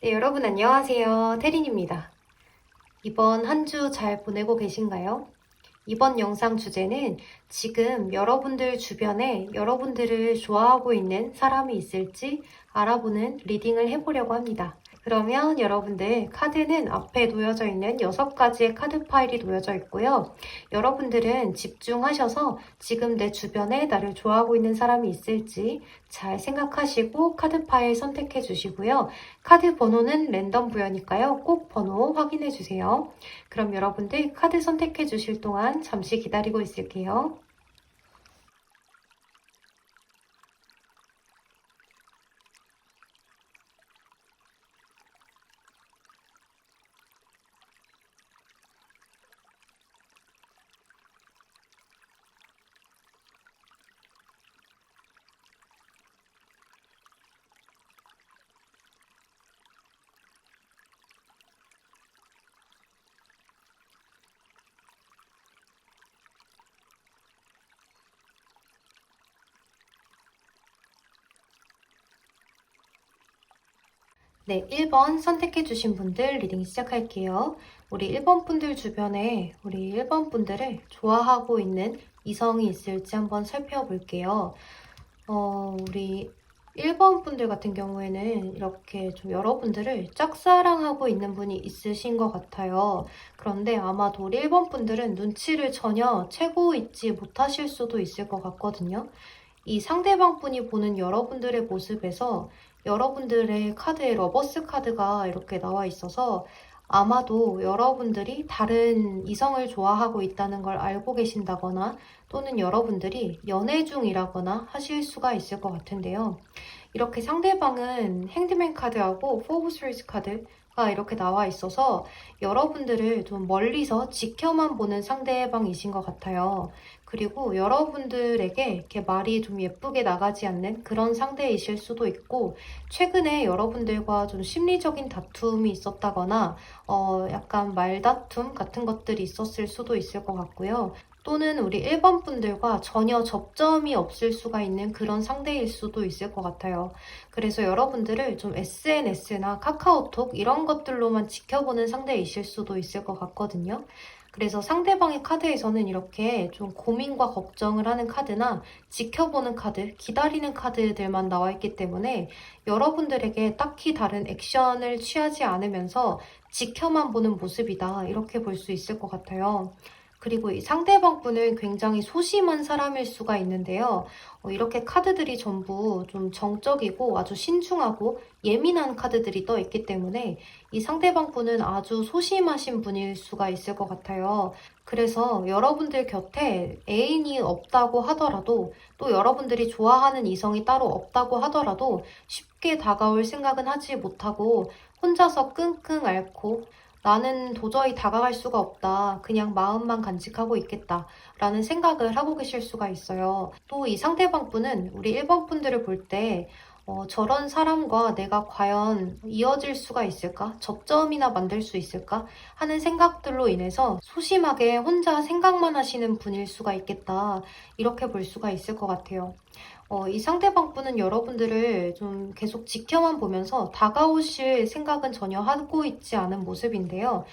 네, 여러분 안녕하세요. 태린입니다. 이번 한 주 잘 보내고 계신가요? 이번 영상 주제는 지금 여러분들 주변에 여러분들을 좋아하고 있는 사람이 있을지 알아보는 리딩을 해보려고 합니다. 그러면 여러분들 카드는 앞에 놓여져 있는 6가지의 카드 파일이 놓여져 있고요. 여러분들은 집중하셔서 지금 내 주변에 나를 좋아하고 있는 사람이 있을지 잘 생각하시고 카드 파일 선택해 주시고요. 카드 번호는 랜덤 부여니까요. 꼭 번호 확인해 주세요. 그럼 여러분들 카드 선택해 주실 동안 잠시 기다리고 있을게요. 네, 1번 선택해 주신 분들 리딩 시작할게요. 우리 1번 분들 주변에 우리 1번 분들을 좋아하고 있는 이성이 있을지 한번 살펴볼게요. 우리 1번 분들 같은 경우에는 이렇게 좀 여러분들을 짝사랑하고 있는 분이 있으신 것 같아요. 그런데 아마도 우리 1번 분들은 눈치를 전혀 채고 있지 못하실 수도 있을 것 같거든요. 이 상대방 분이 보는 여러분들의 모습에서 여러분들의 카드에 러버스 카드가 이렇게 나와 있어서 아마도 여러분들이 다른 이성을 좋아하고 있다는 걸 알고 계신다거나 또는 여러분들이 연애 중이라거나 하실 수가 있을 것 같은데요. 이렇게 상대방은 핸드맨 카드하고 포 오브 스웨이드 카드가 이렇게 나와 있어서 여러분들을 좀 멀리서 지켜만 보는 상대방이신 것 같아요. 그리고 여러분들에게 이렇게 말이 좀 예쁘게 나가지 않는 그런 상대이실 수도 있고, 최근에 여러분들과 좀 심리적인 다툼이 있었다거나 약간 말다툼 같은 것들이 있었을 수도 있을 것 같고요. 또는 우리 1번 분들과 전혀 접점이 없을 수가 있는 그런 상대일 수도 있을 것 같아요. 그래서 여러분들을 좀 SNS나 카카오톡 이런 것들로만 지켜보는 상대이실 수도 있을 것 같거든요. 그래서 상대방의 카드에서는 이렇게 좀 고민과 걱정을 하는 카드나 지켜보는 카드, 기다리는 카드들만 나와 있기 때문에 여러분들에게 딱히 다른 액션을 취하지 않으면서 지켜만 보는 모습이다. 이렇게 볼 수 있을 것 같아요. 그리고 이 상대방 분은 굉장히 소심한 사람일 수가 있는데요. 이렇게 카드들이 전부 좀 정적이고 아주 신중하고 예민한 카드들이 떠 있기 때문에 이 상대방 분은 아주 소심하신 분일 수가 있을 것 같아요. 그래서 여러분들 곁에 애인이 없다고 하더라도 또 여러분들이 좋아하는 이성이 따로 없다고 하더라도 쉽게 다가올 생각은 하지 못하고 혼자서 끙끙 앓고 나는 도저히 다가갈 수가 없다. 그냥 마음만 간직하고 있겠다. 라는 생각을 하고 계실 수가 있어요. 또 이 상대방 분은 우리 1번 분들을 볼 때 저런 사람과 내가 과연 이어질 수가 있을까? 접점이나 만들 수 있을까? 하는 생각들로 인해서 소심하게 혼자 생각만 하시는 분일 수가 있겠다. 이렇게 볼 수가 있을 것 같아요. 이 상대방 분은 여러분들을 좀 계속 지켜만 보면서 다가오실 생각은 전혀 하고 있지 않은 모습인데요.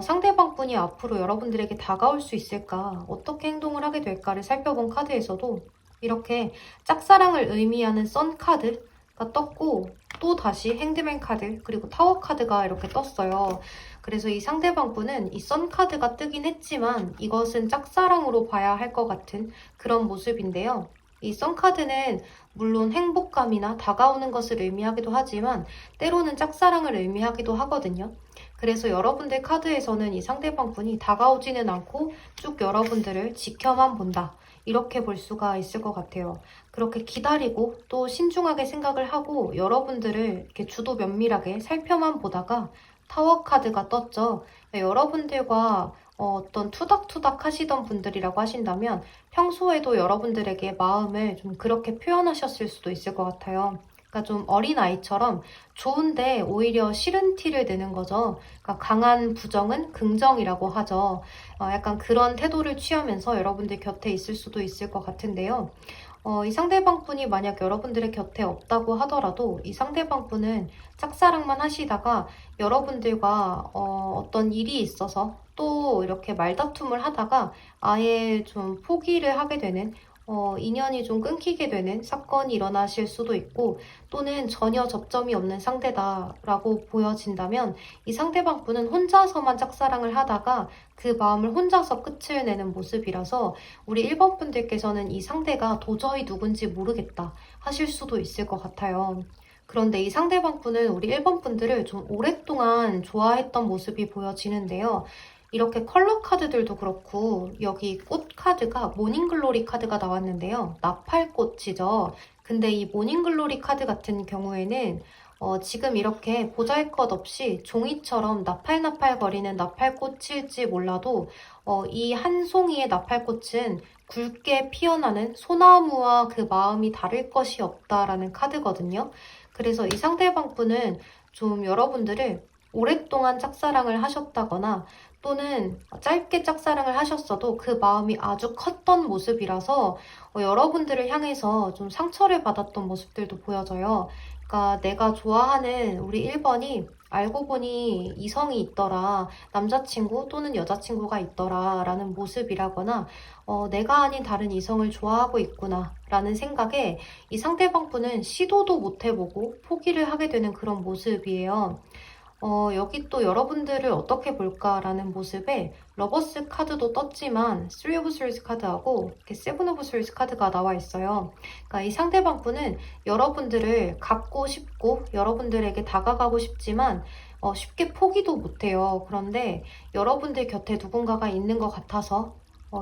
상대방 분이 앞으로 여러분들에게 다가올 수 있을까, 어떻게 행동을 하게 될까를 살펴본 카드에서도 이렇게 짝사랑을 의미하는 선 카드가 떴고, 또 다시 핸드맨 카드, 그리고 타워 카드가 이렇게 떴어요. 그래서 이 상대방 분은 이 선 카드가 뜨긴 했지만 이것은 짝사랑으로 봐야 할 것 같은 그런 모습인데요. 이 썬카드는 물론 행복감이나 다가오는 것을 의미하기도 하지만 때로는 짝사랑을 의미하기도 하거든요. 그래서 여러분들 카드에서는 이 상대방 분이 다가오지는 않고 쭉 여러분들을 지켜만 본다. 이렇게 볼 수가 있을 것 같아요. 그렇게 기다리고 또 신중하게 생각을 하고 여러분들을 이렇게 주도 면밀하게 살펴만 보다가 타워 카드가 떴죠. 여러분들과 어떤 투닥투닥 하시던 분들이라고 하신다면 평소에도 여러분들에게 마음을 좀 그렇게 표현하셨을 수도 있을 것 같아요. 그러니까 좀 어린아이처럼 좋은데 오히려 싫은 티를 내는 거죠. 그러니까 강한 부정은 긍정이라고 하죠. 약간 그런 태도를 취하면서 여러분들 곁에 있을 수도 있을 것 같은데요. 이 상대방 분이 만약 여러분들의 곁에 없다고 하더라도 이 상대방 분은 짝사랑만 하시다가 여러분들과 어떤 일이 있어서 또 이렇게 말다툼을 하다가 아예 좀 포기를 하게 되는 인연이 좀 끊기게 되는 사건이 일어나실 수도 있고 또는 전혀 접점이 없는 상대다라고 보여진다면 이 상대방 분은 혼자서만 짝사랑을 하다가 그 마음을 혼자서 끝을 내는 모습이라서 우리 1번 분들께서는 이 상대가 도저히 누군지 모르겠다 하실 수도 있을 것 같아요. 그런데 이 상대방 분은 우리 1번 분들을 좀 오랫동안 좋아했던 모습이 보여지는데요. 이렇게 컬러 카드들도 그렇고 여기 꽃 카드가 모닝글로리 카드가 나왔는데요. 나팔꽃이죠. 근데 이 모닝글로리 카드 같은 경우에는 지금 이렇게 보잘것없이 종이처럼 나팔나팔 거리는 나팔꽃일지 몰라도 이 한 송이의 나팔꽃은 굵게 피어나는 소나무와 그 마음이 다를 것이 없다라는 카드거든요. 그래서 이 상대방 분은 좀 여러분들을 오랫동안 짝사랑을 하셨다거나 또는 짧게 짝사랑을 하셨어도 그 마음이 아주 컸던 모습이라서 여러분들을 향해서 좀 상처를 받았던 모습들도 보여져요. 그러니까 내가 좋아하는 우리 1번이 알고 보니 이성이 있더라, 남자친구 또는 여자친구가 있더라 라는 모습이라거나 내가 아닌 다른 이성을 좋아하고 있구나 라는 생각에 이 상대방 분은 시도도 못 해보고 포기를 하게 되는 그런 모습이에요. 여기 또 여러분들을 어떻게 볼까라는 모습에 러버스 카드도 떴지만 3 of Swords 카드하고 이렇게 7 of Swords 카드가 나와 있어요. 그러니까 이 상대방 분은 여러분들을 갖고 싶고 여러분들에게 다가가고 싶지만 쉽게 포기도 못해요. 그런데 여러분들 곁에 누군가가 있는 것 같아서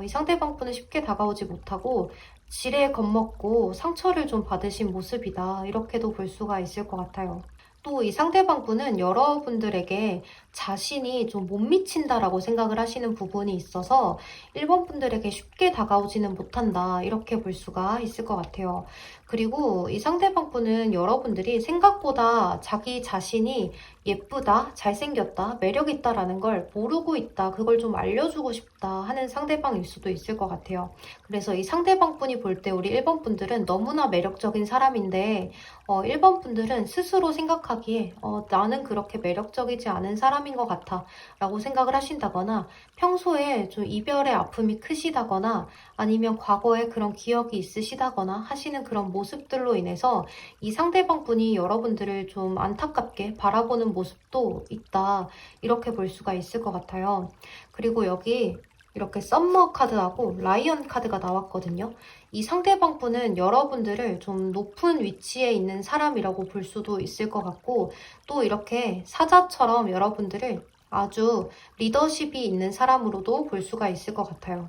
이 상대방 분은 쉽게 다가오지 못하고 지레 겁먹고 상처를 좀 받으신 모습이다. 이렇게도 볼 수가 있을 것 같아요. 또 이 상대방 분은 여러분들에게 자신이 좀 못 미친다라고 생각을 하시는 부분이 있어서 1번 분들에게 쉽게 다가오지는 못한다. 이렇게 볼 수가 있을 것 같아요. 그리고 이 상대방 분은 여러분들이 생각보다 자기 자신이 예쁘다, 잘생겼다, 매력있다라는 걸 모르고 있다. 그걸 좀 알려주고 싶다 하는 상대방일 수도 있을 것 같아요. 그래서 이 상대방 분이 볼 때 우리 1번 분들은 너무나 매력적인 사람인데 1번 분들은 스스로 생각하기에 나는 그렇게 매력적이지 않은 사람인 것 같아 라고 생각을 하신다거나 평소에 좀 이별의 아픔이 크시다거나 아니면 과거에 그런 기억이 있으시다거나 하시는 그런 모습들로 인해서 이 상대방 분이 여러분들을 좀 안타깝게 바라보는 모습도 있다. 이렇게 볼 수가 있을 것 같아요. 그리고 여기 이렇게 썸머 카드하고 라이언 카드가 나왔거든요. 이 상대방 분은 여러분들을 좀 높은 위치에 있는 사람이라고 볼 수도 있을 것 같고 또 이렇게 사자처럼 여러분들을 아주 리더십이 있는 사람으로도 볼 수가 있을 것 같아요.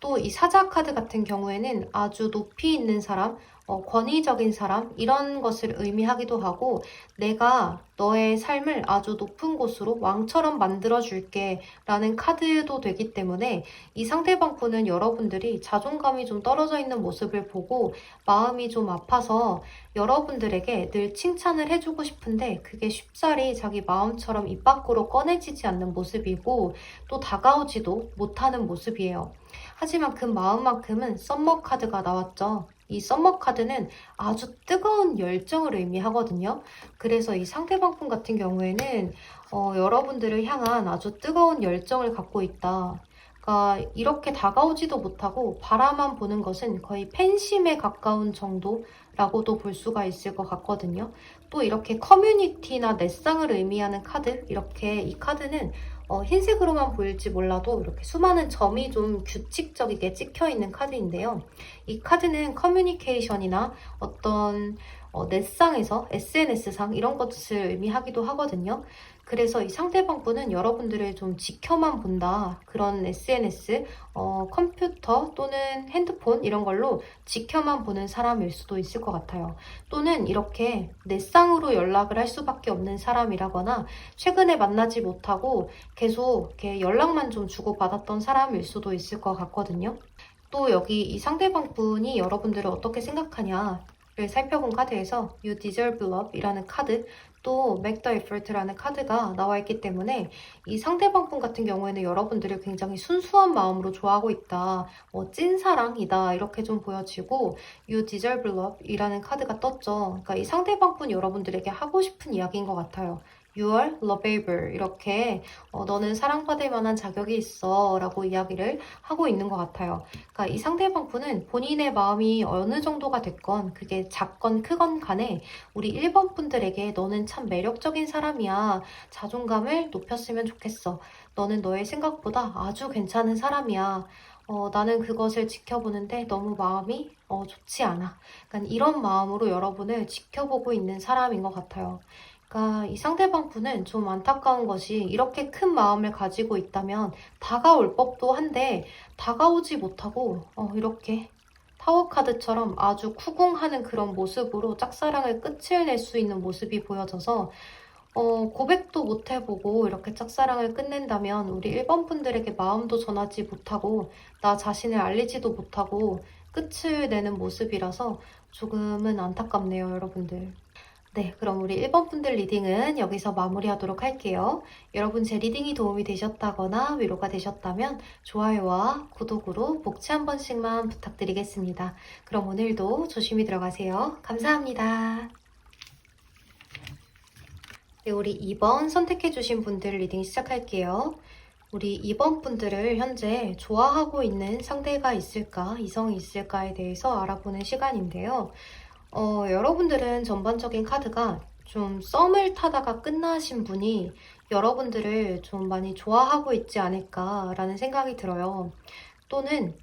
또 이 사자 카드 같은 경우에는 아주 높이 있는 사람, 권위적인 사람 이런 것을 의미하기도 하고 내가 너의 삶을 아주 높은 곳으로 왕처럼 만들어줄게 라는 카드도 되기 때문에 이 상대방 분은 여러분들이 자존감이 좀 떨어져 있는 모습을 보고 마음이 좀 아파서 여러분들에게 늘 칭찬을 해주고 싶은데 그게 쉽사리 자기 마음처럼 입 밖으로 꺼내지지 않는 모습이고 또 다가오지도 못하는 모습이에요. 하지만 그 마음만큼은 썸머 카드가 나왔죠. 이 썸머 카드는 아주 뜨거운 열정을 의미하거든요. 그래서 이 상대방 분 같은 경우에는 여러분들을 향한 아주 뜨거운 열정을 갖고 있다. 그러니까 이렇게 다가오지도 못하고 바라만 보는 것은 거의 팬심에 가까운 정도라고도 볼 수가 있을 것 같거든요. 또 이렇게 커뮤니티나 넷상을 의미하는 카드, 이렇게 이 카드는 흰색으로만 보일지 몰라도 이렇게 수많은 점이 좀 규칙적이게 찍혀 있는 카드인데요. 이 카드는 커뮤니케이션이나 어떤 넷상에서 SNS상 이런 것을 의미하기도 하거든요. 그래서 이 상대방 분은 여러분들을 좀 지켜만 본다. 그런 SNS, 컴퓨터 또는 핸드폰 이런 걸로 지켜만 보는 사람일 수도 있을 것 같아요. 또는 이렇게 넷상으로 연락을 할 수밖에 없는 사람이라거나 최근에 만나지 못하고 계속 이렇게 연락만 좀 주고받았던 사람일 수도 있을 것 같거든요. 또 여기 이 상대방 분이 여러분들을 어떻게 생각하냐. 살펴본 카드에서 You Deserve Love이라는 카드, 또 Make the Effort라는 카드가 나와 있기 때문에 이 상대방 분 같은 경우에는 여러분들을 굉장히 순수한 마음으로 좋아하고 있다, 찐사랑이다 이렇게 좀 보여지고 You Deserve Love이라는 카드가 떴죠. 그러니까 이 상대방 분 여러분들에게 하고 싶은 이야기인 것 같아요. You are lovable 이렇게 너는 사랑받을 만한 자격이 있어 라고 이야기를 하고 있는 것 같아요. 그러니까 이 상대방 분은 본인의 마음이 어느 정도가 됐건 그게 작건 크건 간에 우리 1번 분들에게 너는 참 매력적인 사람이야, 자존감을 높였으면 좋겠어, 너는 너의 생각보다 아주 괜찮은 사람이야, 나는 그것을 지켜보는데 너무 마음이 좋지 않아. 그러니까 이런 마음으로 여러분을 지켜보고 있는 사람인 것 같아요. 그러니까 이 상대방 분은 좀 안타까운 것이 이렇게 큰 마음을 가지고 있다면 다가올 법도 한데 다가오지 못하고 이렇게 타워 카드처럼 아주 쿠궁하는 그런 모습으로 짝사랑을 끝을 낼 수 있는 모습이 보여져서 고백도 못 해보고 이렇게 짝사랑을 끝낸다면 우리 1번 분들에게 마음도 전하지 못하고 나 자신을 알리지도 못하고 끝을 내는 모습이라서 조금은 안타깝네요, 여러분들. 네, 그럼 우리 1번 분들 리딩은 여기서 마무리하도록 할게요. 여러분 제 리딩이 도움이 되셨다거나 위로가 되셨다면 좋아요와 구독으로 복지 한 번씩만 부탁드리겠습니다. 그럼 오늘도 조심히 들어가세요. 감사합니다. 네, 우리 2번 선택해주신 분들 리딩 시작할게요. 우리 2번 분들을 현재 좋아하고 있는 상대가 있을까, 이성이 있을까에 대해서 알아보는 시간인데요. 여러분들은 전반적인 카드가 좀 썸을 타다가 끝나신 분이 여러분들을 좀 많이 좋아하고 있지 않을까라는 생각이 들어요. 또는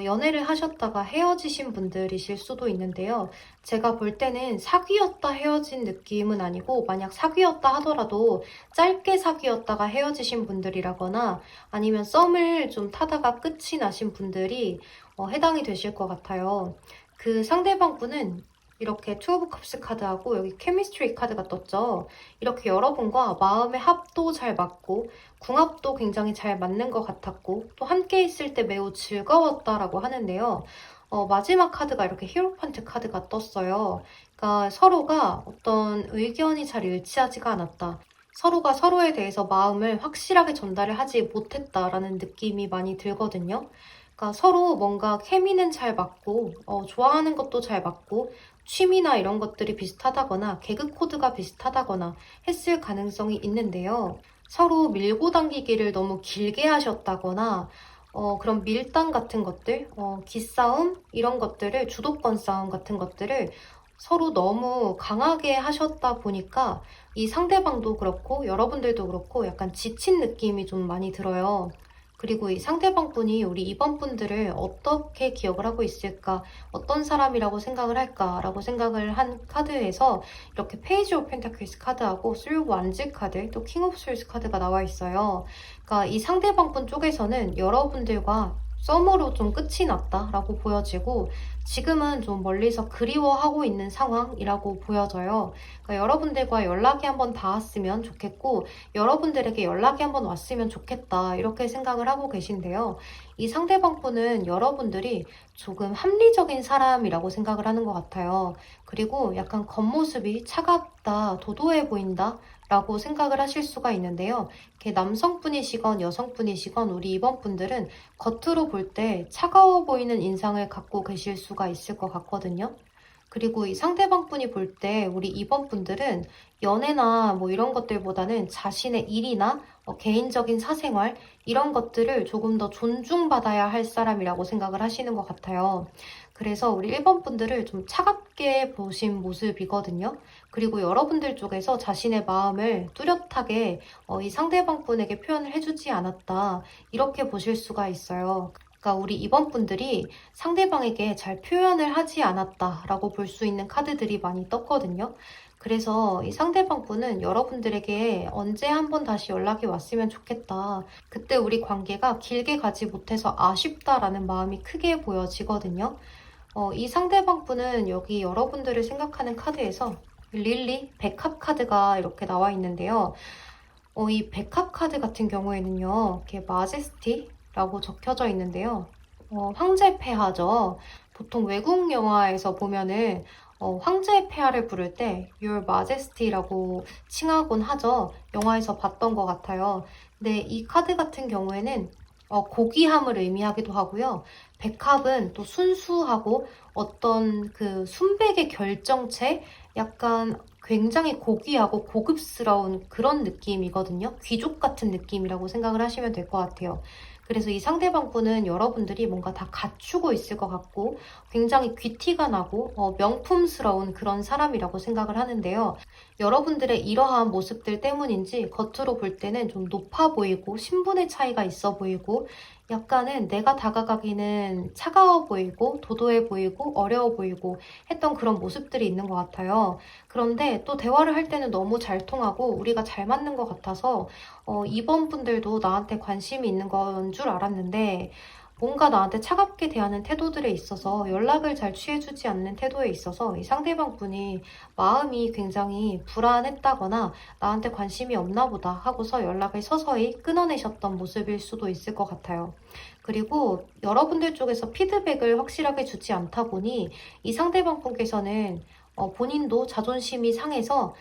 연애를 하셨다가 헤어지신 분들이실 수도 있는데요. 제가 볼 때는 사귀었다 헤어진 느낌은 아니고 만약 사귀었다 하더라도 짧게 사귀었다가 헤어지신 분들이라거나 아니면 썸을 좀 타다가 끝이 나신 분들이 해당이 되실 것 같아요. 그 상대방 분은 이렇게 투 오브 컵스 카드하고 여기 케미스트리 카드가 떴죠. 이렇게 여러분과 마음의 합도 잘 맞고 궁합도 굉장히 잘 맞는 것 같았고 또 함께 있을 때 매우 즐거웠다라고 하는데요. 마지막 카드가 이렇게 히로판트 카드가 떴어요. 그러니까 서로가 어떤 의견이 잘 일치하지가 않았다, 서로가 서로에 대해서 마음을 확실하게 전달을 하지 못했다라는 느낌이 많이 들거든요. 그러니까 서로 뭔가 케미는 잘 맞고 좋아하는 것도 잘 맞고 취미나 이런 것들이 비슷하다거나 개그 코드가 비슷하다거나 했을 가능성이 있는데요. 서로 밀고 당기기를 너무 길게 하셨다거나 그런 밀당 같은 것들, 기싸움 이런 것들을, 주도권 싸움 같은 것들을 서로 너무 강하게 하셨다 보니까 이 상대방도 그렇고 여러분들도 그렇고 약간 지친 느낌이 좀 많이 들어요. 그리고 이 상대방 분이 우리 2번 분들을 어떻게 기억을 하고 있을까, 어떤 사람이라고 생각을 할까라고 생각을 한 카드에서 이렇게 페이지 오브 펜타클스 카드하고 쓰리 오브 완즈 카드, 또 킹 오브 솔스 카드가 나와 있어요. 그러니까 이 상대방 분 쪽에서는 여러분들과 썸으로 좀 끝이 났다라고 보여지고 지금은 좀 멀리서 그리워하고 있는 상황이라고 보여져요. 그러니까 여러분들과 연락이 한번 닿았으면 좋겠고 여러분들에게 연락이 한번 왔으면 좋겠다 이렇게 생각을 하고 계신데요. 이 상대방 분은 여러분들이 조금 합리적인 사람이라고 생각을 하는 것 같아요. 그리고 약간 겉모습이 차갑다, 도도해 보인다 라고 생각을 하실 수가 있는데요. 이렇게 남성분이시건 여성분이시건 우리 2번 분들은 겉으로 볼 때 차가워 보이는 인상을 갖고 계실 수가 있을 것 같거든요. 그리고 이 상대방 분이 볼 때 우리 2번 분들은 연애나 뭐 이런 것들보다는 자신의 일이나 개인적인 사생활 이런 것들을 조금 더 존중받아야 할 사람이라고 생각을 하시는 것 같아요. 그래서 우리 1번 분들을 좀 차갑게 보신 모습이거든요. 그리고 여러분들 쪽에서 자신의 마음을 뚜렷하게 이 상대방 분에게 표현을 해주지 않았다 이렇게 보실 수가 있어요. 그러니까 우리 2번 분들이 상대방에게 잘 표현을 하지 않았다라고 볼 수 있는 카드들이 많이 떴거든요. 그래서 이 상대방 분은 여러분들에게 언제 한번 다시 연락이 왔으면 좋겠다, 그때 우리 관계가 길게 가지 못해서 아쉽다라는 마음이 크게 보여지거든요. 이 상대방 분은 여기 여러분들을 생각하는 카드에서 릴리 백합 카드가 이렇게 나와 있는데요. 이 백합 카드 같은 경우에는요, 이렇게 마제스티라고 적혀져 있는데요. 황제 폐하죠. 보통 외국 영화에서 보면은 황제의 폐하를 부를 때 Your Majesty라고 칭하곤 하죠. 영화에서 봤던 것 같아요. 근데 이 카드 같은 경우에는 고귀함을 의미하기도 하고요. 백합은 또 순수하고 어떤 그 순백의 결정체, 약간 굉장히 고귀하고 고급스러운 그런 느낌이거든요. 귀족 같은 느낌이라고 생각을 하시면 될 것 같아요. 그래서 이 상대방 분은 여러분들이 뭔가 다 갖추고 있을 것 같고 굉장히 귀티가 나고 명품스러운 그런 사람이라고 생각을 하는데요. 여러분들의 이러한 모습들 때문인지 겉으로 볼 때는 좀 높아 보이고 신분의 차이가 있어 보이고 약간은 내가 다가가기는 차가워 보이고 도도해 보이고 어려워 보이고 했던 그런 모습들이 있는 것 같아요. 그런데 또 대화를 할 때는 너무 잘 통하고 우리가 잘 맞는 것 같아서 이번 분들도 나한테 관심이 있는 건 줄 알았는데 뭔가 나한테 차갑게 대하는 태도들에 있어서 연락을 잘 취해주지 않는 태도에 있어서 이 상대방 분이 마음이 굉장히 불안했다거나 나한테 관심이 없나 보다 하고서 연락을 서서히 끊어내셨던 모습일 수도 있을 것 같아요. 그리고 여러분들 쪽에서 피드백을 확실하게 주지 않다 보니 이 상대방 분께서는 본인도 자존심이 상해서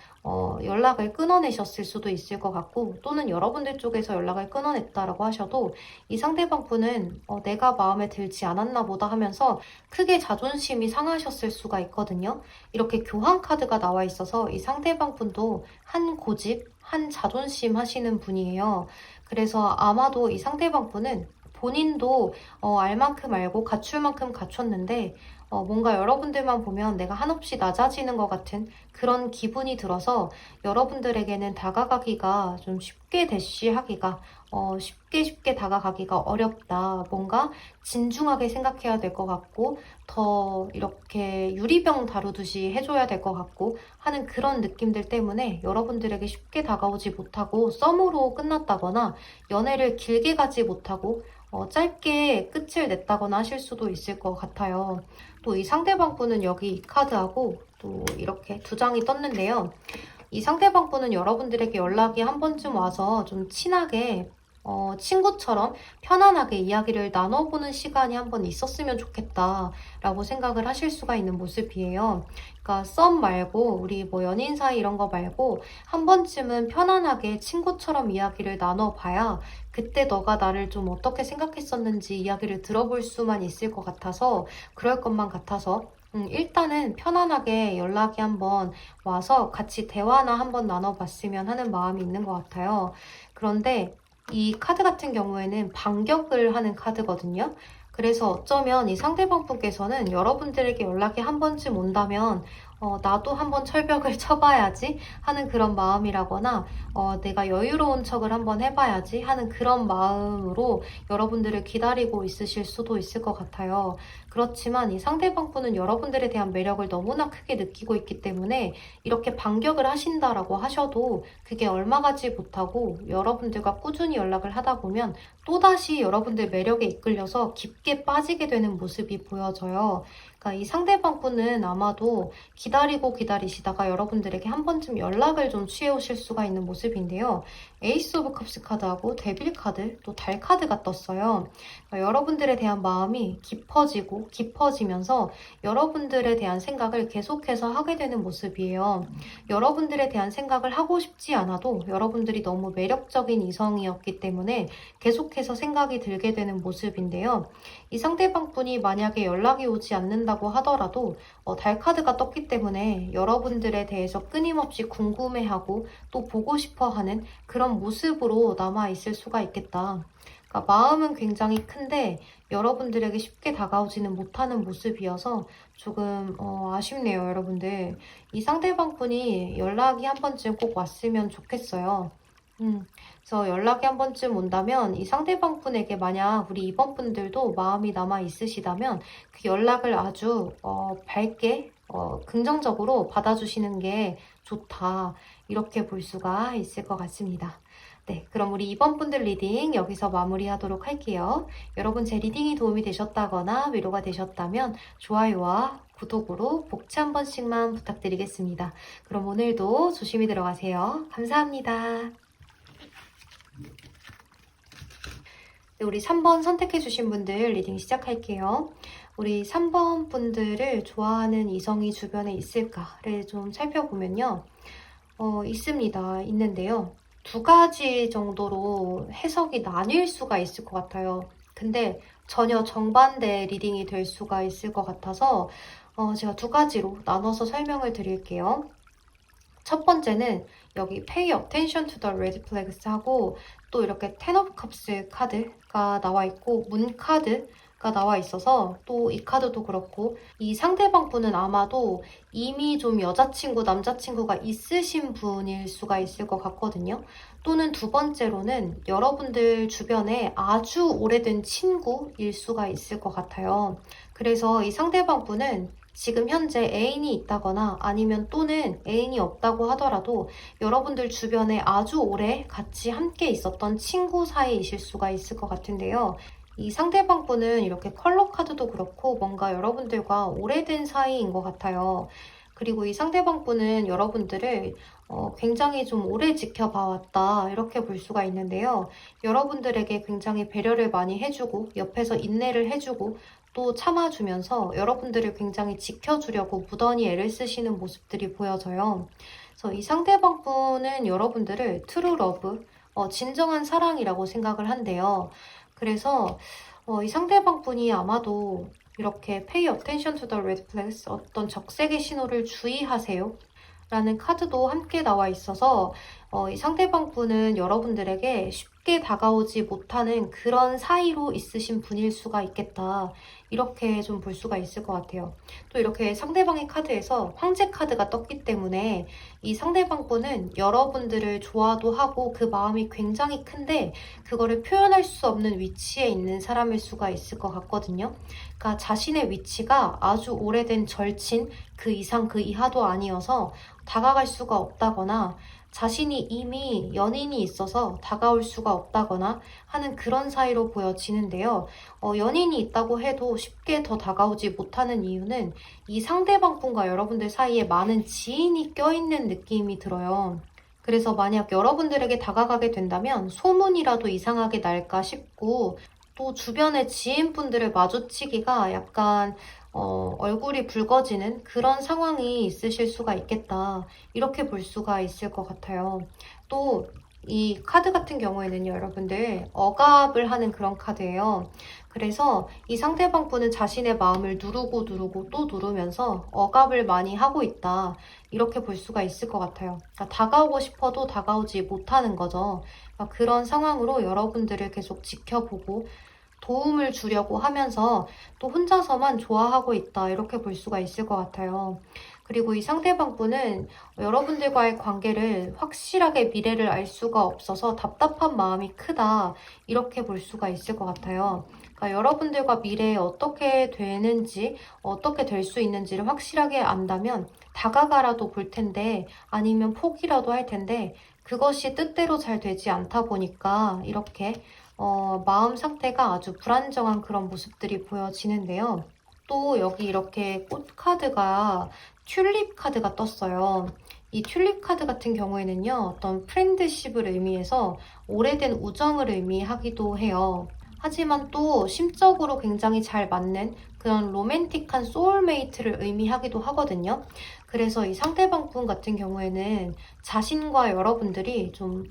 연락을 끊어내셨을 수도 있을 것 같고 또는 여러분들 쪽에서 연락을 끊어냈다라고 하셔도 이 상대방 분은 내가 마음에 들지 않았나 보다 하면서 크게 자존심이 상하셨을 수가 있거든요. 이렇게 교환 카드가 나와 있어서 이 상대방 분도 한 고집, 한 자존심 하시는 분이에요. 그래서 아마도 이 상대방 분은 본인도 알 만큼 알고 갖출 만큼 갖췄는데 뭔가 여러분들만 보면 내가 한없이 낮아지는 것 같은 그런 기분이 들어서 여러분들에게는 다가가기가 좀 쉽게 대쉬하기가 쉽게 다가가기가 어렵다. 뭔가 진중하게 생각해야 될 것 같고 더 이렇게 유리병 다루듯이 해줘야 될 것 같고 하는 그런 느낌들 때문에 여러분들에게 쉽게 다가오지 못하고 썸으로 끝났다거나 연애를 길게 가지 못하고 짧게 끝을 냈다거나 하실 수도 있을 것 같아요. 또 이 상대방 분은 여기 이 카드하고 또 이렇게 두 장이 떴는데요. 이 상대방 분은 여러분들에게 연락이 한 번쯤 와서 좀 친하게 친구처럼 편안하게 이야기를 나눠보는 시간이 한번 있었으면 좋겠다라고 생각을 하실 수가 있는 모습이에요. 그러니까 썸 말고 우리 뭐 연인 사이 이런 거 말고 한 번쯤은 편안하게 친구처럼 이야기를 나눠봐야 그때 너가 나를 좀 어떻게 생각했었는지 이야기를 들어볼 수만 있을 것 같아서 그럴 것만 같아서 일단은 편안하게 연락이 한번 와서 같이 대화나 한번 나눠봤으면 하는 마음이 있는 것 같아요. 그런데 이 카드 같은 경우에는 반격을 하는 카드거든요. 그래서 어쩌면 이 상대방 분께서는 여러분들에게 연락이 한 번쯤 온다면 나도 한번 철벽을 쳐봐야지 하는 그런 마음이라거나 내가 여유로운 척을 한번 해봐야지 하는 그런 마음으로 여러분들을 기다리고 있으실 수도 있을 것 같아요. 그렇지만 이 상대방 분은 여러분들에 대한 매력을 너무나 크게 느끼고 있기 때문에 이렇게 반격을 하신다라고 하셔도 그게 얼마 가지 못하고 여러분들과 꾸준히 연락을 하다 보면 또다시 여러분들 매력에 이끌려서 깊게 빠지게 되는 모습이 보여져요. 그러니까 이 상대방 분은 아마도 기다리고 기다리시다가 여러분들에게 한 번쯤 연락을 좀 취해오실 수가 있는 모습인데요. 에이스 오브 컵스 카드하고 데빌 카드, 또 달 카드가 떴어요. 그러니까 여러분들에 대한 마음이 깊어지고 깊어지면서 여러분들에 대한 생각을 계속해서 하게 되는 모습이에요. 여러분들에 대한 생각을 하고 싶지 않아도 여러분들이 너무 매력적인 이성이었기 때문에 계속해서 생각이 들게 되는 모습인데요. 이 상대방 분이 만약에 연락이 오지 않는다고 하더라도 달 카드가 떴기 때문에 여러분들에 대해서 끊임없이 궁금해하고 또 보고 싶어하는 그런 모습으로 남아있을 수가 있겠다. 그러니까 마음은 굉장히 큰데 여러분들에게 쉽게 다가오지는 못하는 모습이어서 조금 아쉽네요, 여러분들. 이 상대방 분이 연락이 한 번쯤 꼭 왔으면 좋겠어요. 그래서 연락이 한 번쯤 온다면 이 상대방 분에게 만약 우리 이번 분들도 마음이 남아 있으시다면 그 연락을 아주 밝게 긍정적으로 받아주시는 게 좋다. 이렇게 볼 수가 있을 것 같습니다. 네, 그럼 우리 이번 분들 리딩 여기서 마무리하도록 할게요. 여러분 제 리딩이 도움이 되셨다거나 위로가 되셨다면 좋아요와 구독으로 복지 한 번씩만 부탁드리겠습니다. 그럼 오늘도 조심히 들어가세요. 감사합니다. 네, 우리 3번 선택해주신 분들 리딩 시작할게요. 우리 3번 분들을 좋아하는 이성이 주변에 있을까를 좀 살펴보면요. 있습니다. 있는데요. 두 가지 정도로 해석이 나뉠 수가 있을 것 같아요. 근데 전혀 정반대 리딩이 될 수가 있을 것 같아서 제가 두 가지로 나눠서 설명을 드릴게요. 첫 번째는 여기 Pay attention to the red flags 하고 또 이렇게 Ten of Cups 카드가 나와 있고 문 카드가 나와 있어서 또 이 카드도 그렇고 이 상대방 분은 아마도 이미 좀 여자친구, 남자친구가 있으신 분일 수가 있을 것 같거든요. 또는 두 번째로는 여러분들 주변에 아주 오래된 친구일 수가 있을 것 같아요. 그래서 이 상대방 분은 지금 현재 애인이 있다거나 아니면 또는 애인이 없다고 하더라도 여러분들 주변에 아주 오래 같이 함께 있었던 친구 사이이실 수가 있을 것 같은데요. 이 상대방 분은 이렇게 컬러 카드도 그렇고 뭔가 여러분들과 오래된 사이인 것 같아요. 그리고 이 상대방 분은 여러분들을 굉장히 좀 오래 지켜봐왔다 이렇게 볼 수가 있는데요. 여러분들에게 굉장히 배려를 많이 해주고 옆에서 인내를 해주고 또 참아주면서 여러분들을 굉장히 지켜주려고 무던히 애를 쓰시는 모습들이 보여져요. 그래서 이 상대방 분은 여러분들을 트루 러브, 진정한 사랑이라고 생각을 한대요. 그래서 이 상대방 분이 아마도 이렇게 Pay attention to the red flags, 어떤 적색의 신호를 주의하세요 라는 카드도 함께 나와 있어서 이 상대방 분은 여러분들에게 쉽게 다가오지 못하는 그런 사이로 있으신 분일 수가 있겠다. 이렇게 좀 볼 수가 있을 것 같아요. 또 이렇게 상대방의 카드에서 황제 카드가 떴기 때문에 이 상대방 분은 여러분들을 좋아도 하고 그 마음이 굉장히 큰데 그거를 표현할 수 없는 위치에 있는 사람일 수가 있을 것 같거든요. 그러니까 자신의 위치가 아주 오래된 절친, 그 이상 그 이하도 아니어서 다가갈 수가 없다거나 자신이 이미 연인이 있어서 다가올 수가 없다거나 하는 그런 사이로 보여지는데요. 연인이 있다고 해도 쉽게 더 다가오지 못하는 이유는 이 상대방 분과 여러분들 사이에 많은 지인이 껴있는 느낌이 들어요. 그래서 만약 여러분들에게 다가가게 된다면 소문이라도 이상하게 날까 싶고 또 주변의 지인분들을 마주치기가 약간 얼굴이 붉어지는 그런 상황이 있으실 수가 있겠다. 이렇게 볼 수가 있을 것 같아요. 또 이 카드 같은 경우에는요, 여러분들 억압을 하는 그런 카드예요. 그래서 이 상대방 분은 자신의 마음을 누르고 누르고 또 누르면서 억압을 많이 하고 있다. 이렇게 볼 수가 있을 것 같아요. 그러니까 다가오고 싶어도 다가오지 못하는 거죠. 그러니까 그런 상황으로 여러분들을 계속 지켜보고 도움을 주려고 하면서 또 혼자서만 좋아하고 있다 이렇게 볼 수가 있을 것 같아요. 그리고 이 상대방 분은 여러분들과의 관계를 확실하게 미래를 알 수가 없어서 답답한 마음이 크다 이렇게 볼 수가 있을 것 같아요. 그러니까 여러분들과 미래에 어떻게 되는지 어떻게 될 수 있는지를 확실하게 안다면 다가가라도 볼 텐데 아니면 포기라도 할 텐데 그것이 뜻대로 잘 되지 않다 보니까 이렇게 마음 상태가 아주 불안정한 그런 모습들이 보여지는데요. 또 여기 이렇게 꽃 카드가 튤립 카드가 떴어요. 이 튤립 카드 같은 경우에는요, 어떤 프렌드십을 의미해서 오래된 우정을 의미하기도 해요. 하지만 또 심적으로 굉장히 잘 맞는 그런 로맨틱한 소울메이트를 의미하기도 하거든요. 그래서 이 상대방 분 같은 경우에는 자신과 여러분들이 좀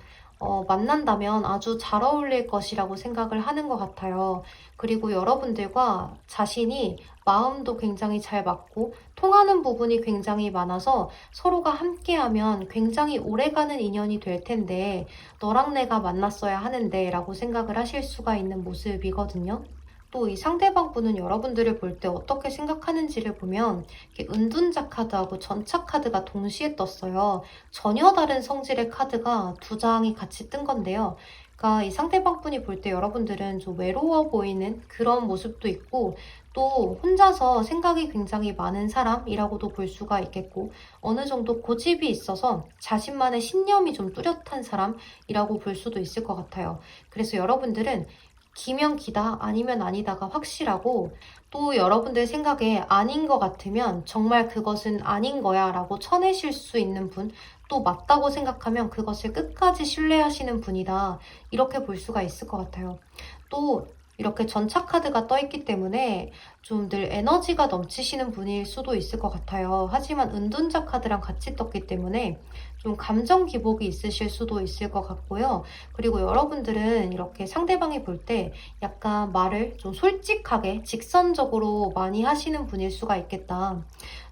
만난다면 아주 잘 어울릴 것이라고 생각을 하는 것 같아요. 그리고 여러분들과 자신이 마음도 굉장히 잘 맞고 통하는 부분이 굉장히 많아서 서로가 함께하면 굉장히 오래가는 인연이 될 텐데 너랑 내가 만났어야 하는데 라고 생각을 하실 수가 있는 모습이거든요. 또 이 상대방 분은 여러분들을 볼 때 어떻게 생각하는지를 보면 이렇게 은둔자 카드하고 전차 카드가 동시에 떴어요. 전혀 다른 성질의 카드가 두 장이 같이 뜬 건데요. 그러니까 이 상대방 분이 볼 때 여러분들은 좀 외로워 보이는 그런 모습도 있고 또 혼자서 생각이 굉장히 많은 사람이라고도 볼 수가 있겠고 어느 정도 고집이 있어서 자신만의 신념이 좀 뚜렷한 사람이라고 볼 수도 있을 것 같아요. 그래서 여러분들은 기면 기다 아니면 아니다가 확실하고 또 여러분들 생각에 아닌 것 같으면 정말 그것은 아닌 거야 라고 쳐내실 수 있는 분, 또 맞다고 생각하면 그것을 끝까지 신뢰하시는 분이다 이렇게 볼 수가 있을 것 같아요. 또 이렇게 전차 카드가 떠 있기 때문에 좀 늘 에너지가 넘치시는 분일 수도 있을 것 같아요. 하지만 은둔자 카드랑 같이 떴기 때문에 좀 감정 기복이 있으실 수도 있을 것 같고요. 그리고 여러분들은 이렇게 상대방이 볼 때 약간 말을 좀 솔직하게 직선적으로 많이 하시는 분일 수가 있겠다.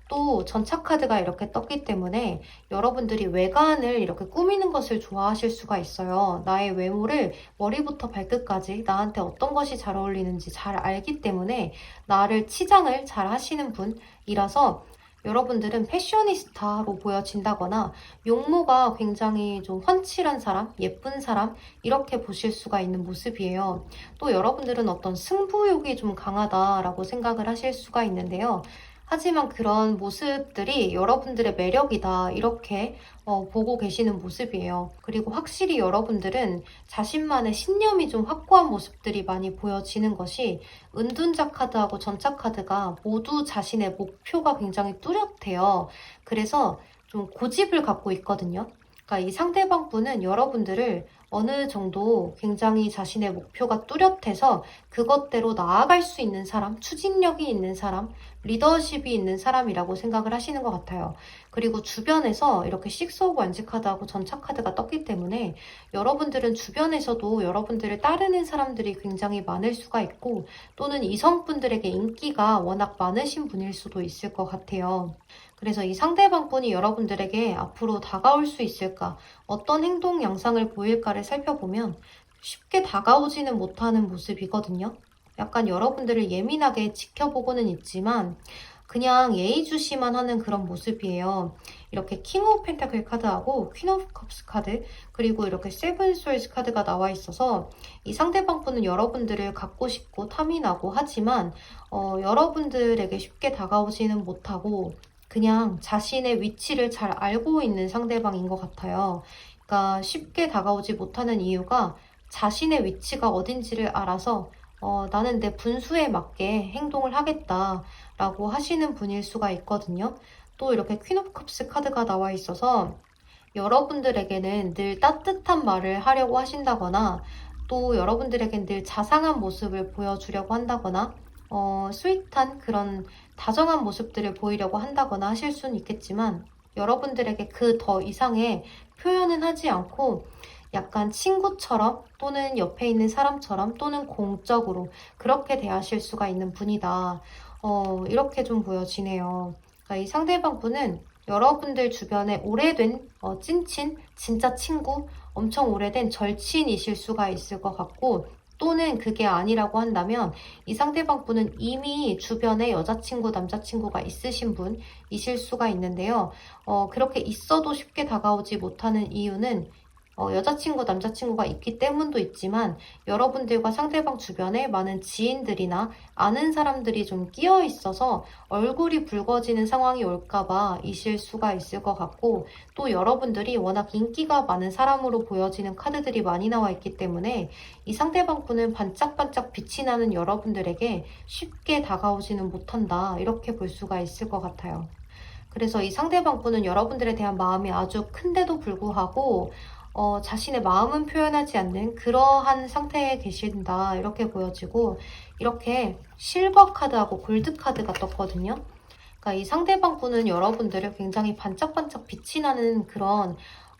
또 전차 카드가 이렇게 떴기 때문에 여러분들이 외관을 이렇게 꾸미는 것을 좋아하실 수가 있어요. 나의 외모를 머리부터 발끝까지 나한테 어떤 것이 잘 어울리는지 잘 알기 때문에 나를 치장을 잘 하시는 분이라서 여러분들은 패셔니스타로 보여진다거나 용모가 굉장히 좀 훤칠한 사람, 예쁜 사람 이렇게 보실 수가 있는 모습이에요. 또 여러분들은 어떤 승부욕이 좀 강하다라고 생각을 하실 수가 있는데요. 하지만 그런 모습들이 여러분들의 매력이다 이렇게 보고 계시는 모습이에요. 그리고 확실히 여러분들은 자신만의 신념이 좀 확고한 모습들이 많이 보여지는 것이 은둔자 카드하고 전차 카드가 모두 자신의 목표가 굉장히 뚜렷해요. 그래서 좀 고집을 갖고 있거든요. 그러니까 이 상대방 분은 여러분들을 어느 정도 굉장히 자신의 목표가 뚜렷해서 그것대로 나아갈 수 있는 사람, 추진력이 있는 사람, 리더십이 있는 사람이라고 생각을 하시는 것 같아요. 그리고 주변에서 이렇게 식스 오브 원즈 카드하고 전차 카드가 떴기 때문에 여러분들은 주변에서도 여러분들을 따르는 사람들이 굉장히 많을 수가 있고 또는 이성분들에게 인기가 워낙 많으신 분일 수도 있을 것 같아요. 그래서 이 상대방 분이 여러분들에게 앞으로 다가올 수 있을까, 어떤 행동 양상을 보일까를 살펴보면 쉽게 다가오지는 못하는 모습이거든요. 약간 여러분들을 예민하게 지켜보고는 있지만 그냥 예의주시만 하는 그런 모습이에요. 이렇게 킹 오브 펜타클 카드하고 퀸 오브 컵스 카드 그리고 이렇게 세븐 소울스 카드가 나와 있어서 이 상대방 분은 여러분들을 갖고 싶고 탐이 나고 하지만 여러분들에게 쉽게 다가오지는 못하고 그냥 자신의 위치를 잘 알고 있는 상대방인 것 같아요. 그러니까 쉽게 다가오지 못하는 이유가 자신의 위치가 어딘지를 알아서 나는 내 분수에 맞게 행동을 하겠다라고 하시는 분일 수가 있거든요. 또 이렇게 퀸 오브 컵스 카드가 나와 있어서 여러분들에게는 늘 따뜻한 말을 하려고 하신다거나 또 여러분들에겐 늘 자상한 모습을 보여주려고 한다거나 스윗한 그런 다정한 모습들을 보이려고 한다거나 하실 수는 있겠지만 여러분들에게 그 더 이상의 표현은 하지 않고 약간 친구처럼 또는 옆에 있는 사람처럼 또는 공적으로 그렇게 대하실 수가 있는 분이다. 이렇게 좀 보여지네요. 그러니까 이 상대방 분은 여러분들 주변에 오래된 찐친, 진짜 친구, 엄청 오래된 절친이실 수가 있을 것 같고 또는 그게 아니라고 한다면 이 상대방 분은 이미 주변에 여자친구, 남자친구가 있으신 분이실 수가 있는데요. 그렇게 있어도 쉽게 다가오지 못하는 이유는 여자친구, 남자친구가 있기 때문도 있지만 여러분들과 상대방 주변에 많은 지인들이나 아는 사람들이 좀 끼어 있어서 얼굴이 붉어지는 상황이 올까봐 이실 수가 있을 것 같고 또 여러분들이 워낙 인기가 많은 사람으로 보여지는 카드들이 많이 나와 있기 때문에 이 상대방 분은 반짝반짝 빛이 나는 여러분들에게 쉽게 다가오지는 못한다 이렇게 볼 수가 있을 것 같아요. 그래서 이 상대방 분은 여러분들에 대한 마음이 아주 큰데도 불구하고 자신의 마음은 표현하지 않는 그러한 상태에 계신다 이렇게 보여지고 이렇게 실버 카드하고 골드 카드가 떴거든요. 그러니까 이 상대방 분은 여러분들을 굉장히 반짝반짝 빛이 나는 그런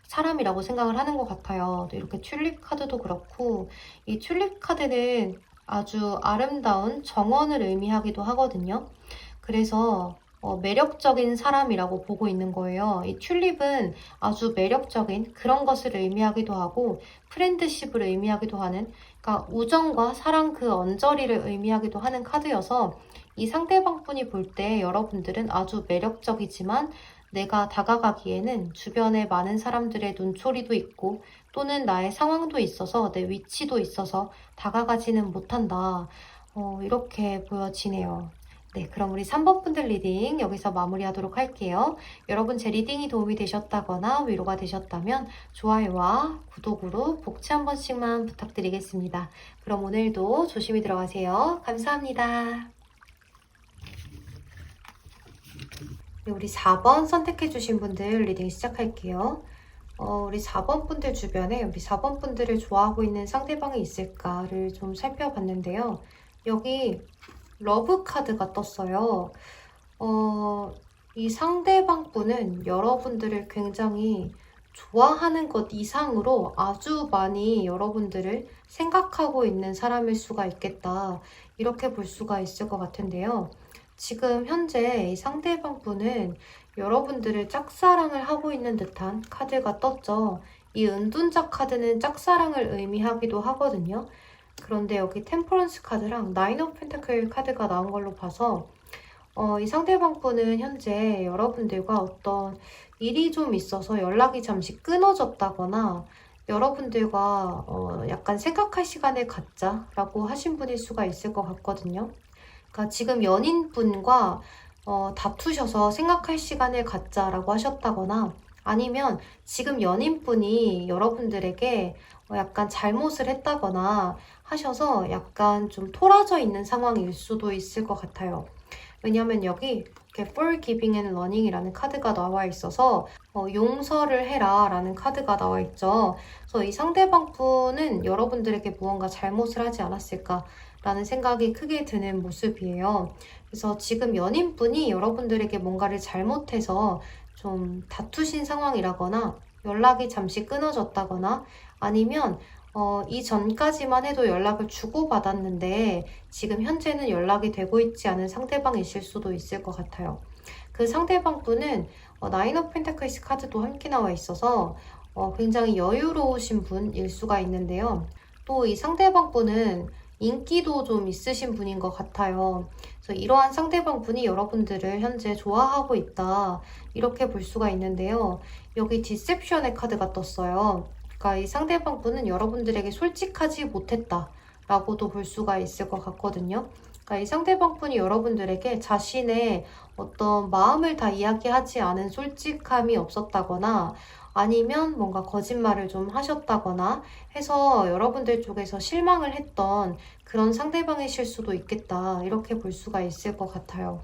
사람이라고 생각을 하는 것 같아요. 이렇게 튤립 카드도 그렇고 이 튤립 카드는 아주 아름다운 정원을 의미하기도 하거든요. 그래서 매력적인 사람이라고 보고 있는 거예요. 이 튤립은 아주 매력적인 그런 것을 의미하기도 하고 프렌드십을 의미하기도 하는 그러니까 우정과 사랑 그 언저리를 의미하기도 하는 카드여서 이 상대방 분이 볼 때 여러분들은 아주 매력적이지만 내가 다가가기에는 주변에 많은 사람들의 눈초리도 있고 또는 나의 상황도 있어서 내 위치도 있어서 다가가지는 못한다. 이렇게 보여지네요. 네, 그럼 우리 3번 분들 리딩 여기서 마무리하도록 할게요. 여러분 제 리딩이 도움이 되셨다거나 위로가 되셨다면 좋아요와 구독으로 복채 한 번씩만 부탁드리겠습니다. 그럼 오늘도 조심히 들어가세요. 감사합니다. 네, 우리 4번 선택해주신 분들 리딩 시작할게요. 우리 4번 분들 주변에 우리 4번 분들을 좋아하고 있는 상대방이 있을까를 좀 살펴봤는데요. 여기 러브 카드가 떴어요. 이 상대방 분은 여러분들을 굉장히 좋아하는 것 이상으로 아주 많이 여러분들을 생각하고 있는 사람일 수가 있겠다. 이렇게 볼 수가 있을 것 같은데요. 지금 현재 이 상대방 분은 여러분들을 짝사랑을 하고 있는 듯한 카드가 떴죠. 이 은둔자 카드는 짝사랑을 의미하기도 하거든요. 그런데 여기 템퍼런스 카드랑 나인 오브 펜타클 카드가 나온 걸로 봐서 이 상대방 분은 현재 여러분들과 어떤 일이 좀 있어서 연락이 잠시 끊어졌다거나 여러분들과 약간 생각할 시간을 갖자라고 하신 분일 수가 있을 것 같거든요. 그러니까 지금 연인분과 다투셔서 생각할 시간을 갖자라고 하셨다거나 아니면 지금 연인분이 여러분들에게 약간 잘못을 했다거나 하셔서 약간 좀 토라져 있는 상황일 수도 있을 것 같아요. 왜냐하면 여기 이렇게 Forgiving and Learning이라는 카드가 나와 있어서 용서를 해라 라는 카드가 나와 있죠. 그래서 이 상대방 분은 여러분들에게 무언가 잘못을 하지 않았을까 라는 생각이 크게 드는 모습이에요. 그래서 지금 연인분이 여러분들에게 뭔가를 잘못해서 좀 다투신 상황이라거나 연락이 잠시 끊어졌다거나 아니면 이전까지만 해도 연락을 주고받았는데 지금 현재는 연락이 되고 있지 않은 상대방이실 수도 있을 것 같아요. 그 상대방 분은 나인 오브 펜타클스 카드도 함께 나와 있어서 굉장히 여유로우신 분일 수가 있는데요. 또 이 상대방 분은 인기도 좀 있으신 분인 것 같아요. 그래서 이러한 상대방 분이 여러분들을 현재 좋아하고 있다. 이렇게 볼 수가 있는데요. 여기 디셉션의 카드가 떴어요. 그러니까 이 상대방 분은 여러분들에게 솔직하지 못했다. 라고도 볼 수가 있을 것 같거든요. 그러니까 이 상대방 분이 여러분들에게 자신의 어떤 마음을 다 이야기하지 않은 솔직함이 없었다거나 아니면 뭔가 거짓말을 좀 하셨다거나 해서 여러분들 쪽에서 실망을 했던 그런 상대방이실 수도 있겠다. 이렇게 볼 수가 있을 것 같아요.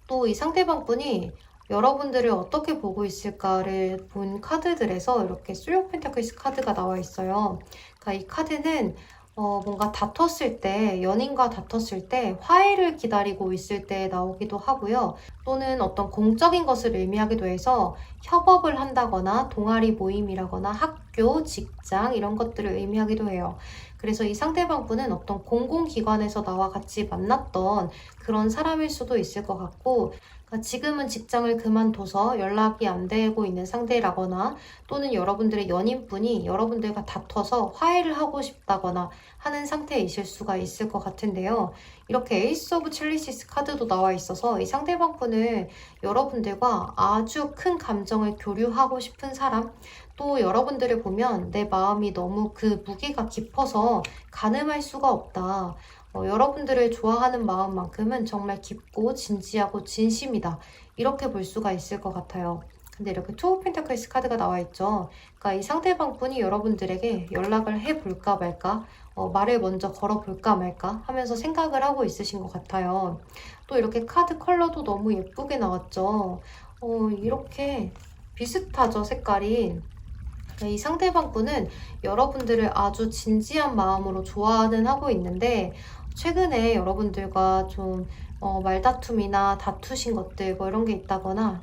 또 이 상대방 분이 여러분들을 어떻게 보고 있을까를 본 카드들에서 이렇게 쓰리 오브 펜타클스 카드가 나와 있어요. 그러니까 이 카드는 뭔가 다퉜을 때, 연인과 다퉜을 때 화해를 기다리고 있을 때 나오기도 하고요. 또는 어떤 공적인 것을 의미하기도 해서 협업을 한다거나 동아리 모임이라거나 학교, 직장 이런 것들을 의미하기도 해요. 그래서 이 상대방 분은 어떤 공공기관에서 나와 같이 만났던 그런 사람일 수도 있을 것 같고 지금은 직장을 그만둬서 연락이 안 되고 있는 상태라거나 또는 여러분들의 연인분이 여러분들과 다퉈서 화해를 하고 싶다거나 하는 상태이실 수가 있을 것 같은데요. 이렇게 에이스 오브 첼리시스 카드도 나와 있어서 이 상대방 분을 여러분들과 아주 큰 감정을 교류하고 싶은 사람 또 여러분들을 보면 내 마음이 너무 그 무게가 깊어서 가늠할 수가 없다. 여러분들을 좋아하는 마음만큼은 정말 깊고 진지하고 진심이다. 이렇게 볼 수가 있을 것 같아요. 근데 이렇게 투 오브 펜타클스 카드가 나와 있죠. 그러니까 이 상대방 분이 여러분들에게 연락을 해볼까 말까, 말을 먼저 걸어볼까 말까 하면서 생각을 하고 있으신 것 같아요. 또 이렇게 카드 컬러도 너무 예쁘게 나왔죠. 이렇게 비슷하죠, 색깔이. 이 상대방 분은 여러분들을 아주 진지한 마음으로 좋아는 하고 있는데 최근에 여러분들과 좀 말다툼이나 다투신 것들 뭐 이런 게 있다거나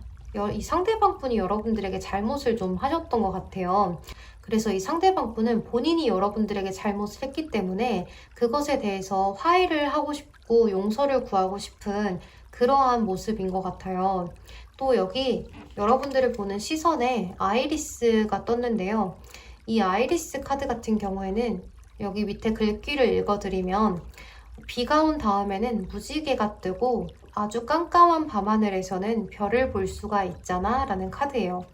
이 상대방 분이 여러분들에게 잘못을 좀 하셨던 것 같아요. 그래서 이 상대방 분은 본인이 여러분들에게 잘못을 했기 때문에 그것에 대해서 화해를 하고 싶고 용서를 구하고 싶은 그러한 모습인 것 같아요. 또 여기 여러분들을 보는 시선에 아이리스가 떴는데요. 이 아이리스 카드 같은 경우에는 여기 밑에 글귀를 읽어드리면 비가 온 다음에는 무지개가 뜨고 아주 깜깜한 밤하늘에서는 별을 볼 수가 있잖아 라는 카드예요.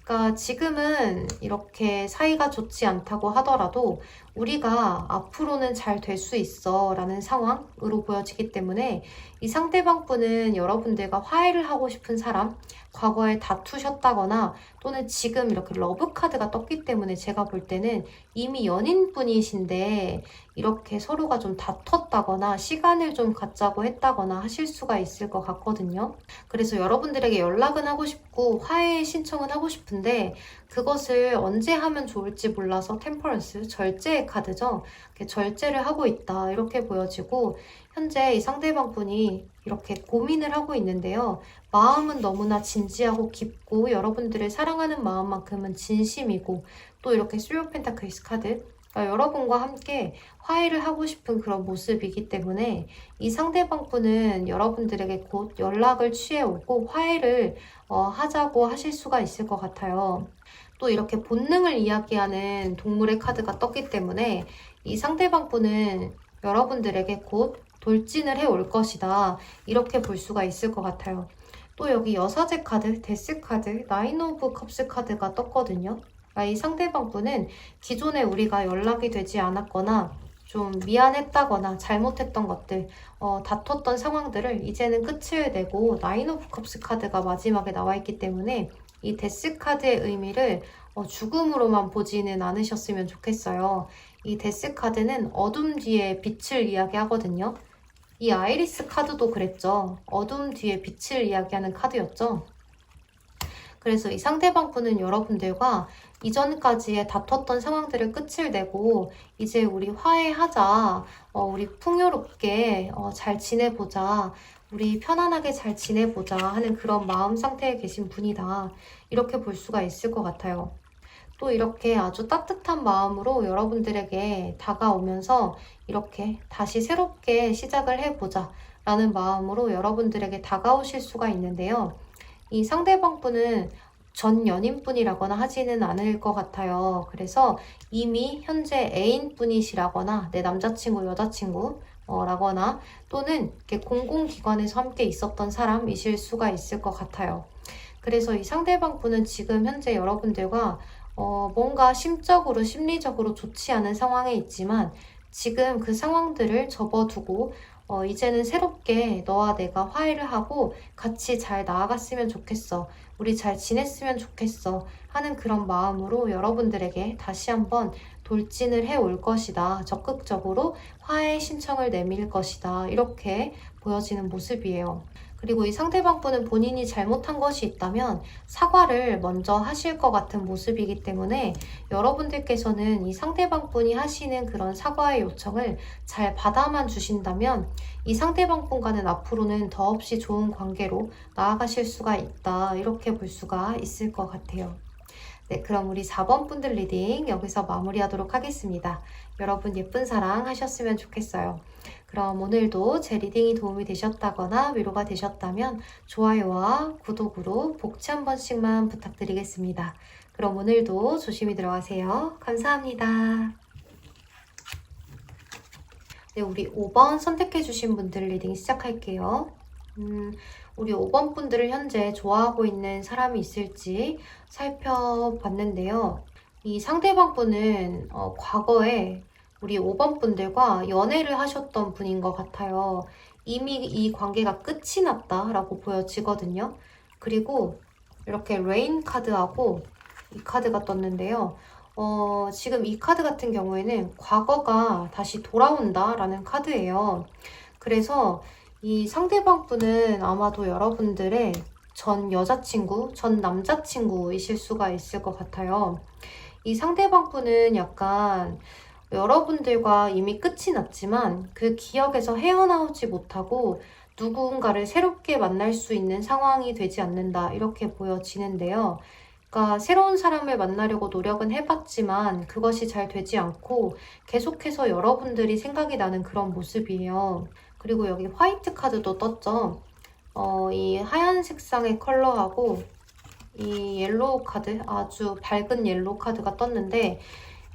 그러니까 지금은 이렇게 사이가 좋지 않다고 하더라도 우리가 앞으로는 잘 될 수 있어 라는 상황으로 보여지기 때문에 이 상대방 분은 여러분들과 화해를 하고 싶은 사람, 과거에 다투셨다거나 또는 지금 이렇게 러브 카드가 떴기 때문에 제가 볼 때는 이미 연인분이신데 이렇게 서로가 좀 다퉜다거나 시간을 좀 갖자고 했다거나 하실 수가 있을 것 같거든요. 그래서 여러분들에게 연락은 하고 싶고 화해 신청은 하고 싶은데 그것을 언제 하면 좋을지 몰라서 템퍼런스, 절제의 카드죠. 이렇게 절제를 하고 있다 이렇게 보여지고 현재 이 상대방 분이 이렇게 고민을 하고 있는데요. 마음은 너무나 진지하고 깊고 여러분들을 사랑하는 마음만큼은 진심이고 또 이렇게 쓰리 오브 펜타클스 카드 그러니까 여러분과 함께 화해를 하고 싶은 그런 모습이기 때문에 이 상대방 분은 여러분들에게 곧 연락을 취해오고 화해를 하자고 하실 수가 있을 것 같아요. 또 이렇게 본능을 이야기하는 동물의 카드가 떴기 때문에 이 상대방 분은 여러분들에게 곧 돌진을 해올 것이다. 이렇게 볼 수가 있을 것 같아요. 또 여기 여사제 카드, 데스 카드, 나인 오브 컵스 카드가 떴거든요. 그러니까 이 상대방 분은 기존에 우리가 연락이 되지 않았거나 좀 미안했다거나 잘못했던 것들, 다퉜던 상황들을 이제는 끝을 내고 나인 오브 컵스 카드가 마지막에 나와 있기 때문에 이 데스 카드의 의미를 죽음으로만 보지는 않으셨으면 좋겠어요. 이 데스 카드는 어둠 뒤에 빛을 이야기하거든요. 이 아이리스 카드도 그랬죠. 어둠 뒤에 빛을 이야기하는 카드였죠. 그래서 이 상대방 분은 여러분들과 이전까지의 다퉜던 상황들을 끝을 내고 이제 우리 화해하자, 우리 풍요롭게 잘 지내보자, 우리 편안하게 잘 지내보자 하는 그런 마음 상태에 계신 분이다. 이렇게 볼 수가 있을 것 같아요. 또 이렇게 아주 따뜻한 마음으로 여러분들에게 다가오면서 이렇게 다시 새롭게 시작을 해보자 라는 마음으로 여러분들에게 다가오실 수가 있는데요. 이 상대방 분은 전 연인분이라거나 하지는 않을 것 같아요. 그래서 이미 현재 애인분이시라거나 내 남자친구, 여자친구 라거나 또는 이렇게 공공기관에서 함께 있었던 사람이실 수가 있을 것 같아요. 그래서 이 상대방 분은 지금 현재 여러분들과 뭔가 심적으로, 심리적으로 좋지 않은 상황에 있지만 지금 그 상황들을 접어두고 이제는 새롭게 너와 내가 화해를 하고 같이 잘 나아갔으면 좋겠어. 우리 잘 지냈으면 좋겠어. 하는 그런 마음으로 여러분들에게 다시 한번 돌진을 해올 것이다. 적극적으로 화해 신청을 내밀 것이다. 이렇게 보여지는 모습이에요. 그리고 이 상대방 분은 본인이 잘못한 것이 있다면 사과를 먼저 하실 것 같은 모습이기 때문에 여러분들께서는 이 상대방 분이 하시는 그런 사과의 요청을 잘 받아만 주신다면 이 상대방 분과는 앞으로는 더없이 좋은 관계로 나아가실 수가 있다. 이렇게 볼 수가 있을 것 같아요. 네, 그럼 우리 4번 분들 리딩 여기서 마무리하도록 하겠습니다. 여러분 예쁜 사랑 하셨으면 좋겠어요. 그럼 오늘도 제 리딩이 도움이 되셨다거나 위로가 되셨다면 좋아요와 구독으로 복치 한 번씩만 부탁드리겠습니다. 그럼 오늘도 조심히 들어가세요. 감사합니다. 네, 우리 5번 선택해주신 분들 리딩 시작할게요. 우리 5번 분들을 현재 좋아하고 있는 사람이 있을지 살펴봤는데요. 이 상대방 분은 과거에 우리 5번 분들과 연애를 하셨던 분인 것 같아요. 이미 이 관계가 끝이 났다라고 보여지거든요. 그리고 이렇게 레인 카드하고 이 카드가 떴는데요. 지금 이 카드 같은 경우에는 과거가 다시 돌아온다라는 카드예요. 그래서 이 상대방 분은 아마도 여러분들의 전 여자친구, 전 남자친구이실 수가 있을 것 같아요. 이 상대방 분은 약간 여러분들과 이미 끝이 났지만 그 기억에서 헤어나오지 못하고 누군가를 새롭게 만날 수 있는 상황이 되지 않는다 이렇게 보여지는데요. 그러니까 새로운 사람을 만나려고 노력은 해봤지만 그것이 잘 되지 않고 계속해서 여러분들이 생각이 나는 그런 모습이에요. 그리고 여기 화이트 카드도 떴죠. 이 하얀 색상의 컬러하고 이 옐로우 카드, 아주 밝은 옐로우 카드가 떴는데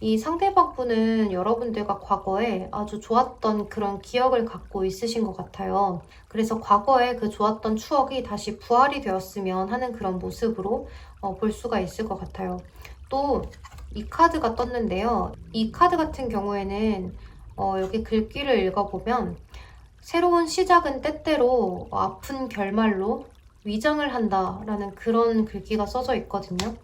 이 상대방 분은 여러분들과 과거에 아주 좋았던 그런 기억을 갖고 있으신 것 같아요. 그래서 과거에 그 좋았던 추억이 다시 부활이 되었으면 하는 그런 모습으로 볼 수가 있을 것 같아요. 또 이 카드가 떴는데요. 이 카드 같은 경우에는 여기 글귀를 읽어보면 새로운 시작은 때때로 아픈 결말로 위장을 한다라는 그런 글귀가 써져 있거든요.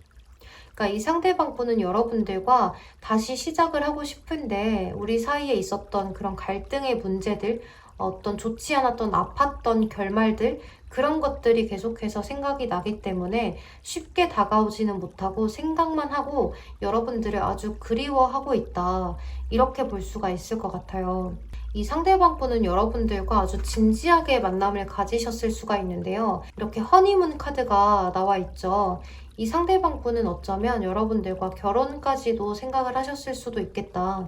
그러니까 이 상대방 분은 여러분들과 다시 시작을 하고 싶은데 우리 사이에 있었던 그런 갈등의 문제들, 어떤 좋지 않았던 아팠던 결말들, 그런 것들이 계속해서 생각이 나기 때문에 쉽게 다가오지는 못하고 생각만 하고 여러분들을 아주 그리워하고 있다. 이렇게 볼 수가 있을 것 같아요. 이 상대방 분은 여러분들과 아주 진지하게 만남을 가지셨을 수가 있는데요. 이렇게 허니문 카드가 나와 있죠. 이 상대방 분은 어쩌면 여러분들과 결혼까지도 생각을 하셨을 수도 있겠다.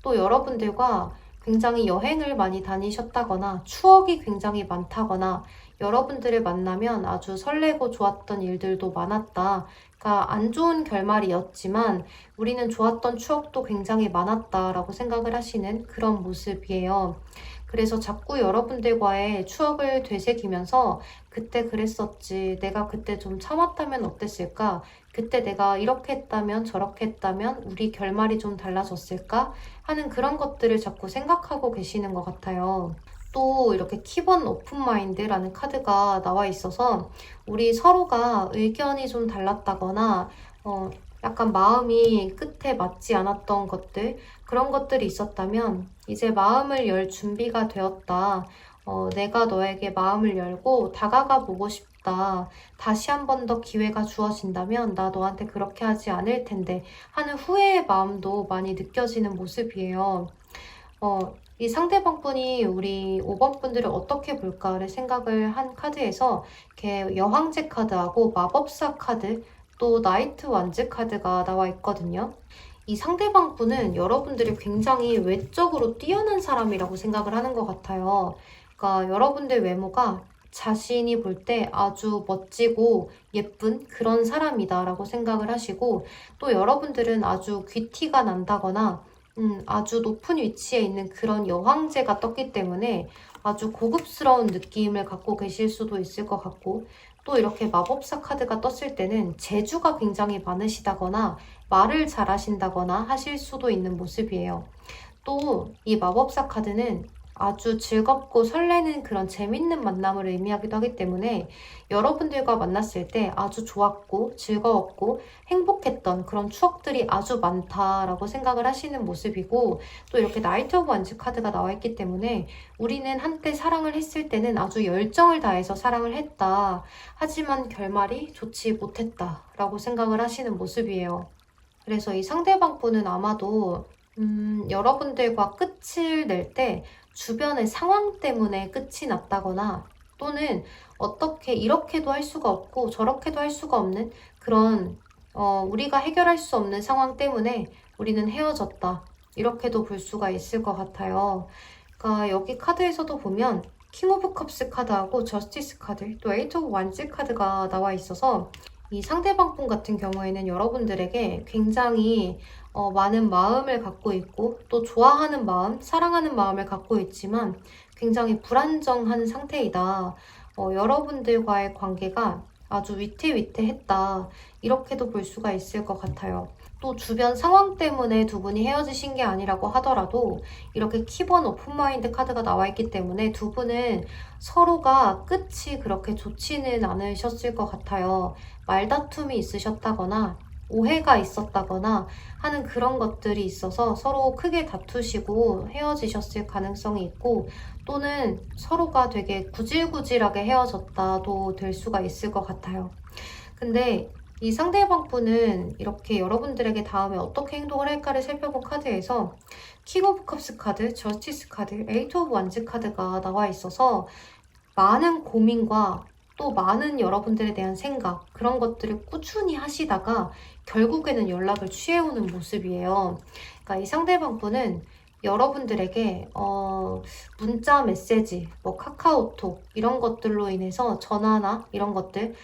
또 여러분들과 굉장히 여행을 많이 다니셨다거나 추억이 굉장히 많다거나 여러분들을 만나면 아주 설레고 좋았던 일들도 많았다. 그러니까 안 좋은 결말이었지만 우리는 좋았던 추억도 굉장히 많았다라고 생각을 하시는 그런 모습이에요. 그래서 자꾸 여러분들과의 추억을 되새기면서 그때 그랬었지, 내가 그때 좀 참았다면 어땠을까? 그때 내가 이렇게 했다면 저렇게 했다면 우리 결말이 좀 달라졌을까? 하는 그런 것들을 자꾸 생각하고 계시는 것 같아요. 또 이렇게 키번 오픈마인드라는 카드가 나와 있어서 우리 서로가 의견이 좀 달랐다거나 약간 마음이 끝에 맞지 않았던 것들, 그런 것들이 있었다면 이제 마음을 열 준비가 되었다. 내가 너에게 마음을 열고 다가가 보고 싶다. 다시 한 번 더 기회가 주어진다면 나 너한테 그렇게 하지 않을 텐데 하는 후회의 마음도 많이 느껴지는 모습이에요. 이 상대방 분이 우리 5번 분들을 어떻게 볼까를 생각을 한 카드에서 이렇게 여황제 카드하고 마법사 카드, 또 나이트 완즈 카드가 나와 있거든요. 이 상대방 분은 여러분들이 굉장히 외적으로 뛰어난 사람이라고 생각을 하는 것 같아요. 그러니까 여러분들 외모가 자신이 볼 때 아주 멋지고 예쁜 그런 사람이다라고 생각을 하시고, 또 여러분들은 아주 귀티가 난다거나 아주 높은 위치에 있는 그런 여황제가 떴기 때문에 아주 고급스러운 느낌을 갖고 계실 수도 있을 것 같고, 또 이렇게 마법사 카드가 떴을 때는 재주가 굉장히 많으시다거나 말을 잘하신다거나 하실 수도 있는 모습이에요. 또 이 마법사 카드는 아주 즐겁고 설레는 그런 재밌는 만남을 의미하기도 하기 때문에 여러분들과 만났을 때 아주 좋았고 즐거웠고 행복했던 그런 추억들이 아주 많다라고 생각을 하시는 모습이고, 또 이렇게 나이트 오브 완즈 카드가 나와 있기 때문에 우리는 한때 사랑을 했을 때는 아주 열정을 다해서 사랑을 했다. 하지만 결말이 좋지 못했다라고 생각을 하시는 모습이에요. 그래서 이 상대방 분은 아마도 여러분들과 끝을 낼 때 주변의 상황 때문에 끝이 났다거나, 또는 어떻게 이렇게도 할 수가 없고 저렇게도 할 수가 없는 그런 우리가 해결할 수 없는 상황 때문에 우리는 헤어졌다. 이렇게도 볼 수가 있을 것 같아요. 그러니까 여기 카드에서도 보면 킹 오브 컵스 카드하고 저스티스 카드, 또 에이트 오브 완즈 카드가 나와 있어서 이 상대방 분 같은 경우에는 여러분들에게 굉장히 많은 마음을 갖고 있고, 또 좋아하는 마음, 사랑하는 마음을 갖고 있지만 굉장히 불안정한 상태이다. 여러분들과의 관계가 아주 위태위태했다. 이렇게도 볼 수가 있을 것 같아요. 또 주변 상황 때문에 두 분이 헤어지신 게 아니라고 하더라도 이렇게 키번 오픈마인드 카드가 나와 있기 때문에 두 분은 서로가 끝이 그렇게 좋지는 않으셨을 것 같아요. 말다툼이 있으셨다거나 오해가 있었다거나 하는 그런 것들이 있어서 서로 크게 다투시고 헤어지셨을 가능성이 있고, 또는 서로가 되게 구질구질하게 헤어졌다도 될 수가 있을 것 같아요. 근데 이 상대방 분은 이렇게 여러분들에게 다음에 어떻게 행동을 할까를 살펴본 카드에서 킹 오브 컵스 카드, 저스티스 카드, 에이트 오브 완즈 카드가 나와 있어서 많은 고민과 또 많은 여러분들에 대한 생각, 그런 것들을 꾸준히 하시다가 결국에는 연락을 취해오는 모습이에요. 그러니까 이 상대방 분은 여러분들에게 문자 메시지, 뭐 카카오톡 이런 것들로 인해서 전화나 이런 것들,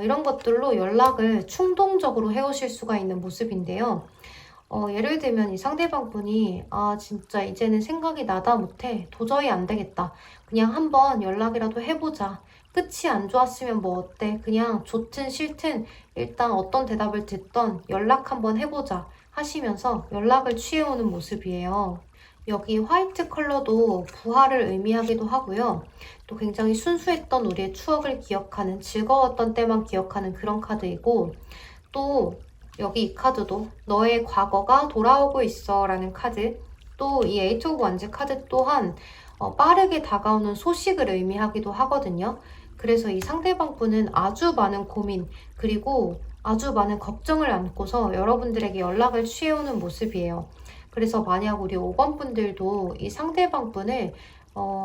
이런 것들로 연락을 충동적으로 해오실 수가 있는 모습인데요. 예를 들면 이 상대방 분이 진짜 이제는 생각이 나다 못해 도저히 안 되겠다. 그냥 한번 연락이라도 해보자. 끝이 안 좋았으면 뭐 어때? 그냥 좋든 싫든 일단 어떤 대답을 듣던 연락 한번 해보자 하시면서 연락을 취해오는 모습이에요. 여기 화이트 컬러도 부활을 의미하기도 하고요. 또 굉장히 순수했던 우리의 추억을 기억하는, 즐거웠던 때만 기억하는 그런 카드이고, 또 여기 이 카드도 너의 과거가 돌아오고 있어 라는 카드, 또 이 에이트 오브 완즈 카드 또한 빠르게 다가오는 소식을 의미하기도 하거든요. 그래서 이 상대방 분은 아주 많은 고민, 그리고 아주 많은 걱정을 안고서 여러분들에게 연락을 취해오는 모습이에요. 그래서 만약 우리 5번 분들도 이 상대방 분을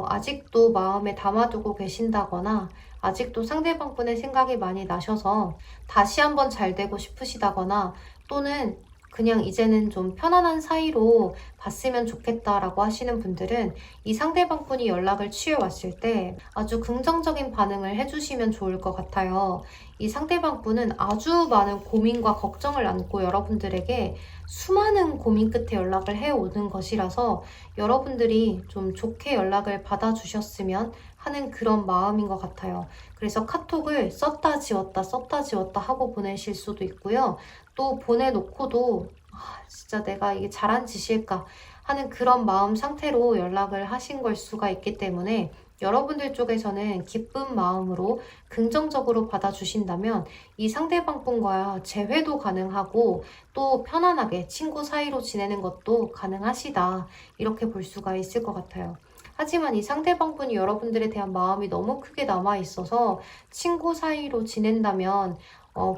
아직도 마음에 담아두고 계신다거나 아직도 상대방 분의 생각이 많이 나셔서 다시 한번 잘 되고 싶으시다거나 또는 그냥 이제는 좀 편안한 사이로 봤으면 좋겠다라고 하시는 분들은 이 상대방 분이 연락을 취해왔을 때 아주 긍정적인 반응을 해주시면 좋을 것 같아요. 이 상대방 분은 아주 많은 고민과 걱정을 안고 여러분들에게 수많은 고민 끝에 연락을 해오는 것이라서 여러분들이 좀 좋게 연락을 받아주셨으면 하는 그런 마음인 것 같아요. 그래서 카톡을 썼다 지웠다 하고 보내실 수도 있고요. 또 보내놓고도 진짜 내가 이게 잘한 짓일까 하는 그런 마음 상태로 연락을 하신 걸 수가 있기 때문에 여러분들 쪽에서는 기쁜 마음으로 긍정적으로 받아주신다면 이 상대방 분과 재회도 가능하고 또 편안하게 친구 사이로 지내는 것도 가능하시다. 이렇게 볼 수가 있을 것 같아요. 하지만 이 상대방 분이 여러분들에 대한 마음이 너무 크게 남아있어서 친구 사이로 지낸다면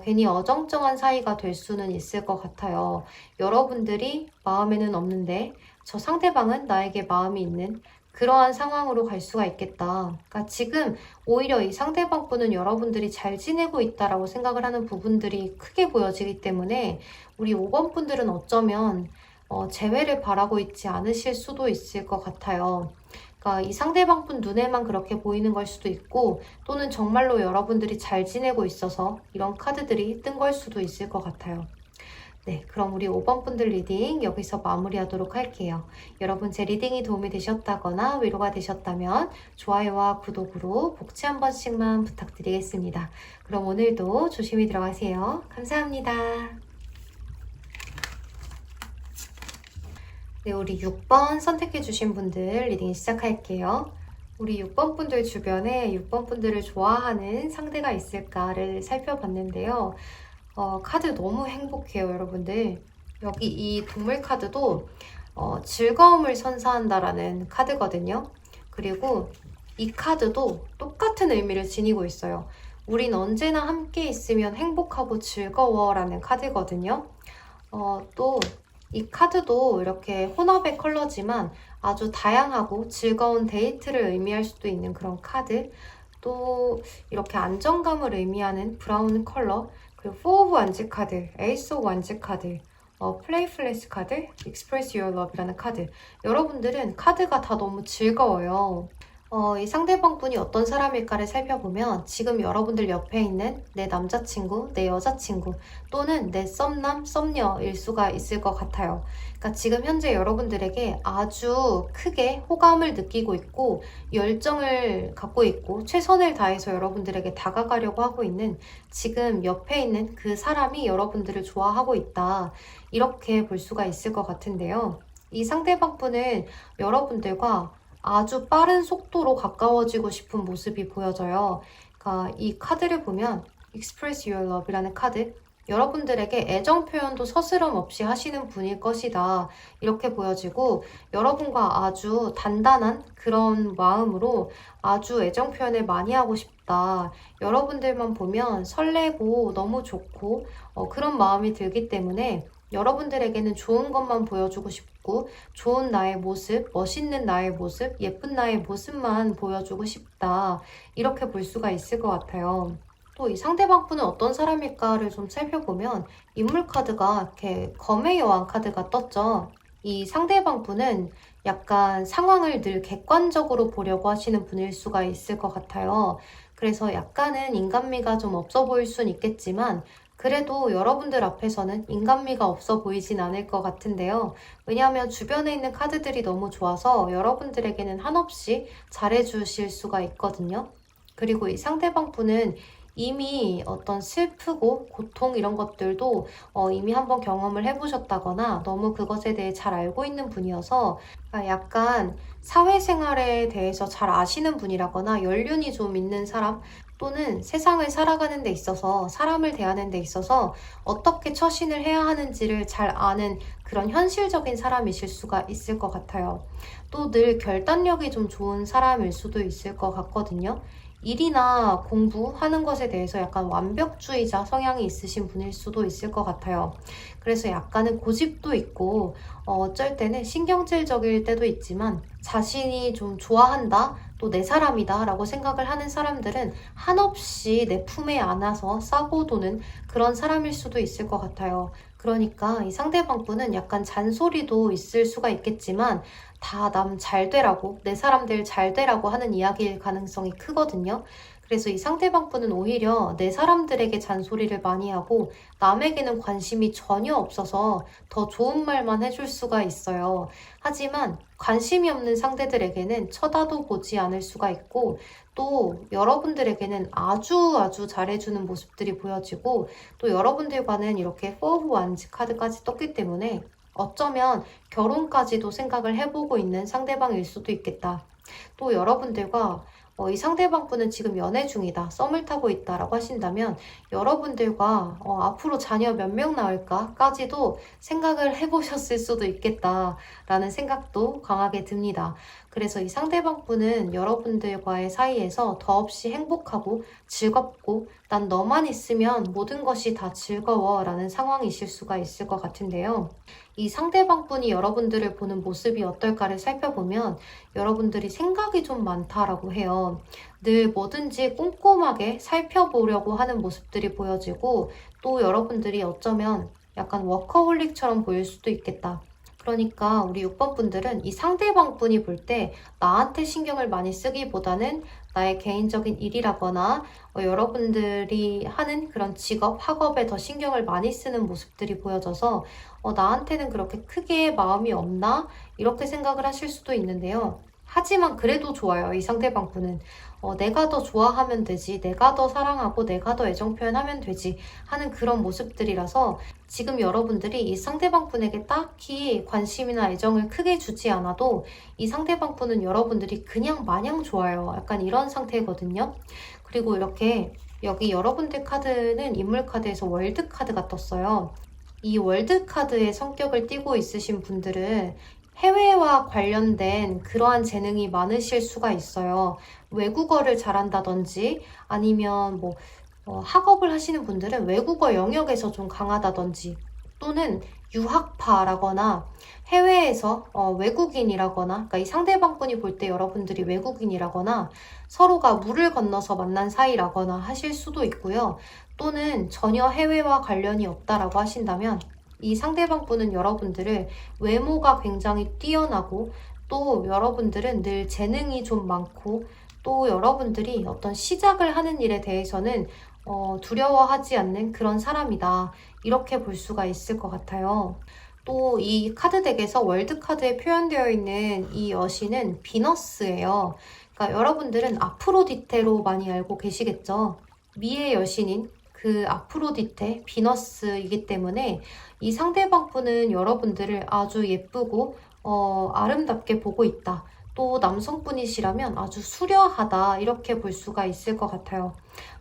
괜히 어정쩡한 사이가 될 수는 있을 것 같아요. 여러분들이 마음에는 없는데 저 상대방은 나에게 마음이 있는 그러한 상황으로 갈 수가 있겠다. 그러니까 지금 오히려 이 상대방 분은 여러분들이 잘 지내고 있다라고 생각을 하는 부분들이 크게 보여지기 때문에 우리 5번 분들은 어쩌면 재회를 바라고 있지 않으실 수도 있을 것 같아요. 그러니까 이 상대방 분 눈에만 그렇게 보이는 걸 수도 있고 또는 정말로 여러분들이 잘 지내고 있어서 이런 카드들이 뜬 걸 수도 있을 것 같아요. 네, 그럼 우리 5번 분들 리딩 여기서 마무리하도록 할게요. 여러분 제 리딩이 도움이 되셨다거나 위로가 되셨다면 좋아요와 구독으로 복지 한 번씩만 부탁드리겠습니다. 그럼 오늘도 조심히 들어가세요. 감사합니다. 네, 우리 6번 선택해주신 분들 리딩 시작할게요. 우리 6번 분들 주변에 6번 분들을 좋아하는 상대가 있을까를 살펴봤는데요. 카드 너무 행복해요, 여러분들. 여기 이 동물 카드도 즐거움을 선사한다라는 카드거든요. 그리고 이 카드도 똑같은 의미를 지니고 있어요. 우린 언제나 함께 있으면 행복하고 즐거워라는 카드거든요. 또 이 카드도 이렇게 혼합의 컬러지만 아주 다양하고 즐거운 데이트를 의미할 수도 있는 그런 카드. 또 이렇게 안정감을 의미하는 브라운 컬러. 그리고 4 오브 완즈 카드, 에이스 오브 완즈 카드, 플레이플레스 카드, 익스프레스 유어 러브라는 카드. 여러분들은 카드가 다 너무 즐거워요. 이 상대방 분이 어떤 사람일까를 살펴보면 지금 여러분들 옆에 있는 내 남자친구, 내 여자친구 또는 내 썸남, 썸녀일 수가 있을 것 같아요. 그러니까 지금 현재 여러분들에게 아주 크게 호감을 느끼고 있고 열정을 갖고 있고 최선을 다해서 여러분들에게 다가가려고 하고 있는 지금 옆에 있는 그 사람이 여러분들을 좋아하고 있다. 이렇게 볼 수가 있을 것 같은데요. 이 상대방 분은 여러분들과 아주 빠른 속도로 가까워지고 싶은 모습이 보여져요. 그러니까 이 카드를 보면 Express Your Love이라는 카드, 여러분들에게 애정 표현도 서스럼 없이 하시는 분일 것이다. 이렇게 보여지고 여러분과 아주 단단한 그런 마음으로 아주 애정 표현을 많이 하고 싶다. 여러분들만 보면 설레고 너무 좋고 그런 마음이 들기 때문에 여러분들에게는 좋은 것만 보여주고 싶고 좋은 나의 모습, 멋있는 나의 모습, 예쁜 나의 모습만 보여주고 싶다. 이렇게 볼 수가 있을 것 같아요. 또 이 상대방 분은 어떤 사람일까를 좀 살펴보면 인물 카드가 이렇게 검의 여왕 카드가 떴죠. 이 상대방 분은 약간 상황을 늘 객관적으로 보려고 하시는 분일 수가 있을 것 같아요. 그래서 약간은 인간미가 좀 없어 보일 수는 있겠지만 그래도 여러분들 앞에서는 인간미가 없어 보이진 않을 것 같은데요. 왜냐하면 주변에 있는 카드들이 너무 좋아서 여러분들에게는 한없이 잘해주실 수가 있거든요. 그리고 이 상대방 분은 이미 어떤 슬프고 고통 이런 것들도 이미 한번 경험을 해보셨다거나 너무 그것에 대해 잘 알고 있는 분이어서 약간 사회생활에 대해서 잘 아시는 분이라거나 연륜이 좀 있는 사람 또는 세상을 살아가는 데 있어서 사람을 대하는 데 있어서 어떻게 처신을 해야 하는지를 잘 아는 그런 현실적인 사람이실 수가 있을 것 같아요. 또 늘 결단력이 좀 좋은 사람일 수도 있을 것 같거든요. 일이나 공부하는 것에 대해서 약간 완벽주의자 성향이 있으신 분일 수도 있을 것 같아요. 그래서 약간은 고집도 있고 어쩔 때는 신경질적일 때도 있지만 자신이 좀 좋아한다, 또 내 사람이다 라고 생각을 하는 사람들은 한없이 내 품에 안아서 싸고 도는 그런 사람일 수도 있을 것 같아요. 그러니까 이 상대방 분은 약간 잔소리도 있을 수가 있겠지만 다 남 잘 되라고, 내 사람들 잘 되라고 하는 이야기일 가능성이 크거든요. 그래서 이 상대방 분은 오히려 내 사람들에게 잔소리를 많이 하고 남에게는 관심이 전혀 없어서 더 좋은 말만 해줄 수가 있어요. 하지만 관심이 없는 상대들에게는 쳐다도 보지 않을 수가 있고 또 여러분들에게는 아주 잘해주는 모습들이 보여지고 또 여러분들과는 이렇게 4 of Wands 카드까지 떴기 때문에 어쩌면 결혼까지도 생각을 해보고 있는 상대방일 수도 있겠다. 또 여러분들과 이 상대방 분은 지금 연애 중이다, 썸을 타고 있다라고 하신다면 여러분들과 앞으로 자녀 몇 명 낳을까까지도 생각을 해보셨을 수도 있겠다라는 생각도 강하게 듭니다. 그래서 이 상대방 분은 여러분들과의 사이에서 더없이 행복하고 즐겁고 난 너만 있으면 모든 것이 다 즐거워 라는 상황이실 수가 있을 것 같은데요. 이 상대방 분이 여러분들을 보는 모습이 어떨까를 살펴보면 여러분들이 생각이 좀 많다라고 해요. 늘 뭐든지 꼼꼼하게 살펴보려고 하는 모습들이 보여지고 또 여러분들이 어쩌면 약간 워커홀릭처럼 보일 수도 있겠다. 그러니까 우리 6번 분들은 이 상대방 분이 볼 때 나한테 신경을 많이 쓰기보다는 나의 개인적인 일이라거나 여러분들이 하는 그런 직업, 학업에 더 신경을 많이 쓰는 모습들이 보여져서 나한테는 그렇게 크게 마음이 없나? 이렇게 생각을 하실 수도 있는데요. 하지만 그래도 좋아요. 이 상대방 분은. 내가 더 좋아하면 되지, 내가 더 사랑하고 내가 더 애정 표현하면 되지 하는 그런 모습들이라서 지금 여러분들이 이 상대방 분에게 딱히 관심이나 애정을 크게 주지 않아도 이 상대방 분은 여러분들이 그냥 마냥 좋아요. 약간 이런 상태거든요. 그리고 이렇게 여기 여러분들 카드는 인물 카드에서 월드 카드가 떴어요. 이 월드 카드의 성격을 띠고 있으신 분들은 해외와 관련된 그러한 재능이 많으실 수가 있어요. 외국어를 잘한다든지 아니면 학업을 하시는 분들은 외국어 영역에서 좀 강하다든지 또는 유학파라거나 해외에서 외국인이라거나 그러니까 이 상대방 분이 볼 때 여러분들이 외국인이라거나 서로가 물을 건너서 만난 사이라거나 하실 수도 있고요. 또는 전혀 해외와 관련이 없다라고 하신다면 이 상대방 분은 여러분들을 외모가 굉장히 뛰어나고 또 여러분들은 늘 재능이 좀 많고 또 여러분들이 어떤 시작을 하는 일에 대해서는 두려워하지 않는 그런 사람이다. 이렇게 볼 수가 있을 것 같아요. 또 이 카드 덱에서 월드 카드에 표현되어 있는 이 여신은 비너스예요. 그러니까 여러분들은 아프로디테로 많이 알고 계시겠죠? 미의 여신인 그 아프로디테, 비너스이기 때문에 이 상대방 분은 여러분들을 아주 예쁘고 아름답게 보고 있다. 또 남성분이시라면 아주 수려하다 이렇게 볼 수가 있을 것 같아요.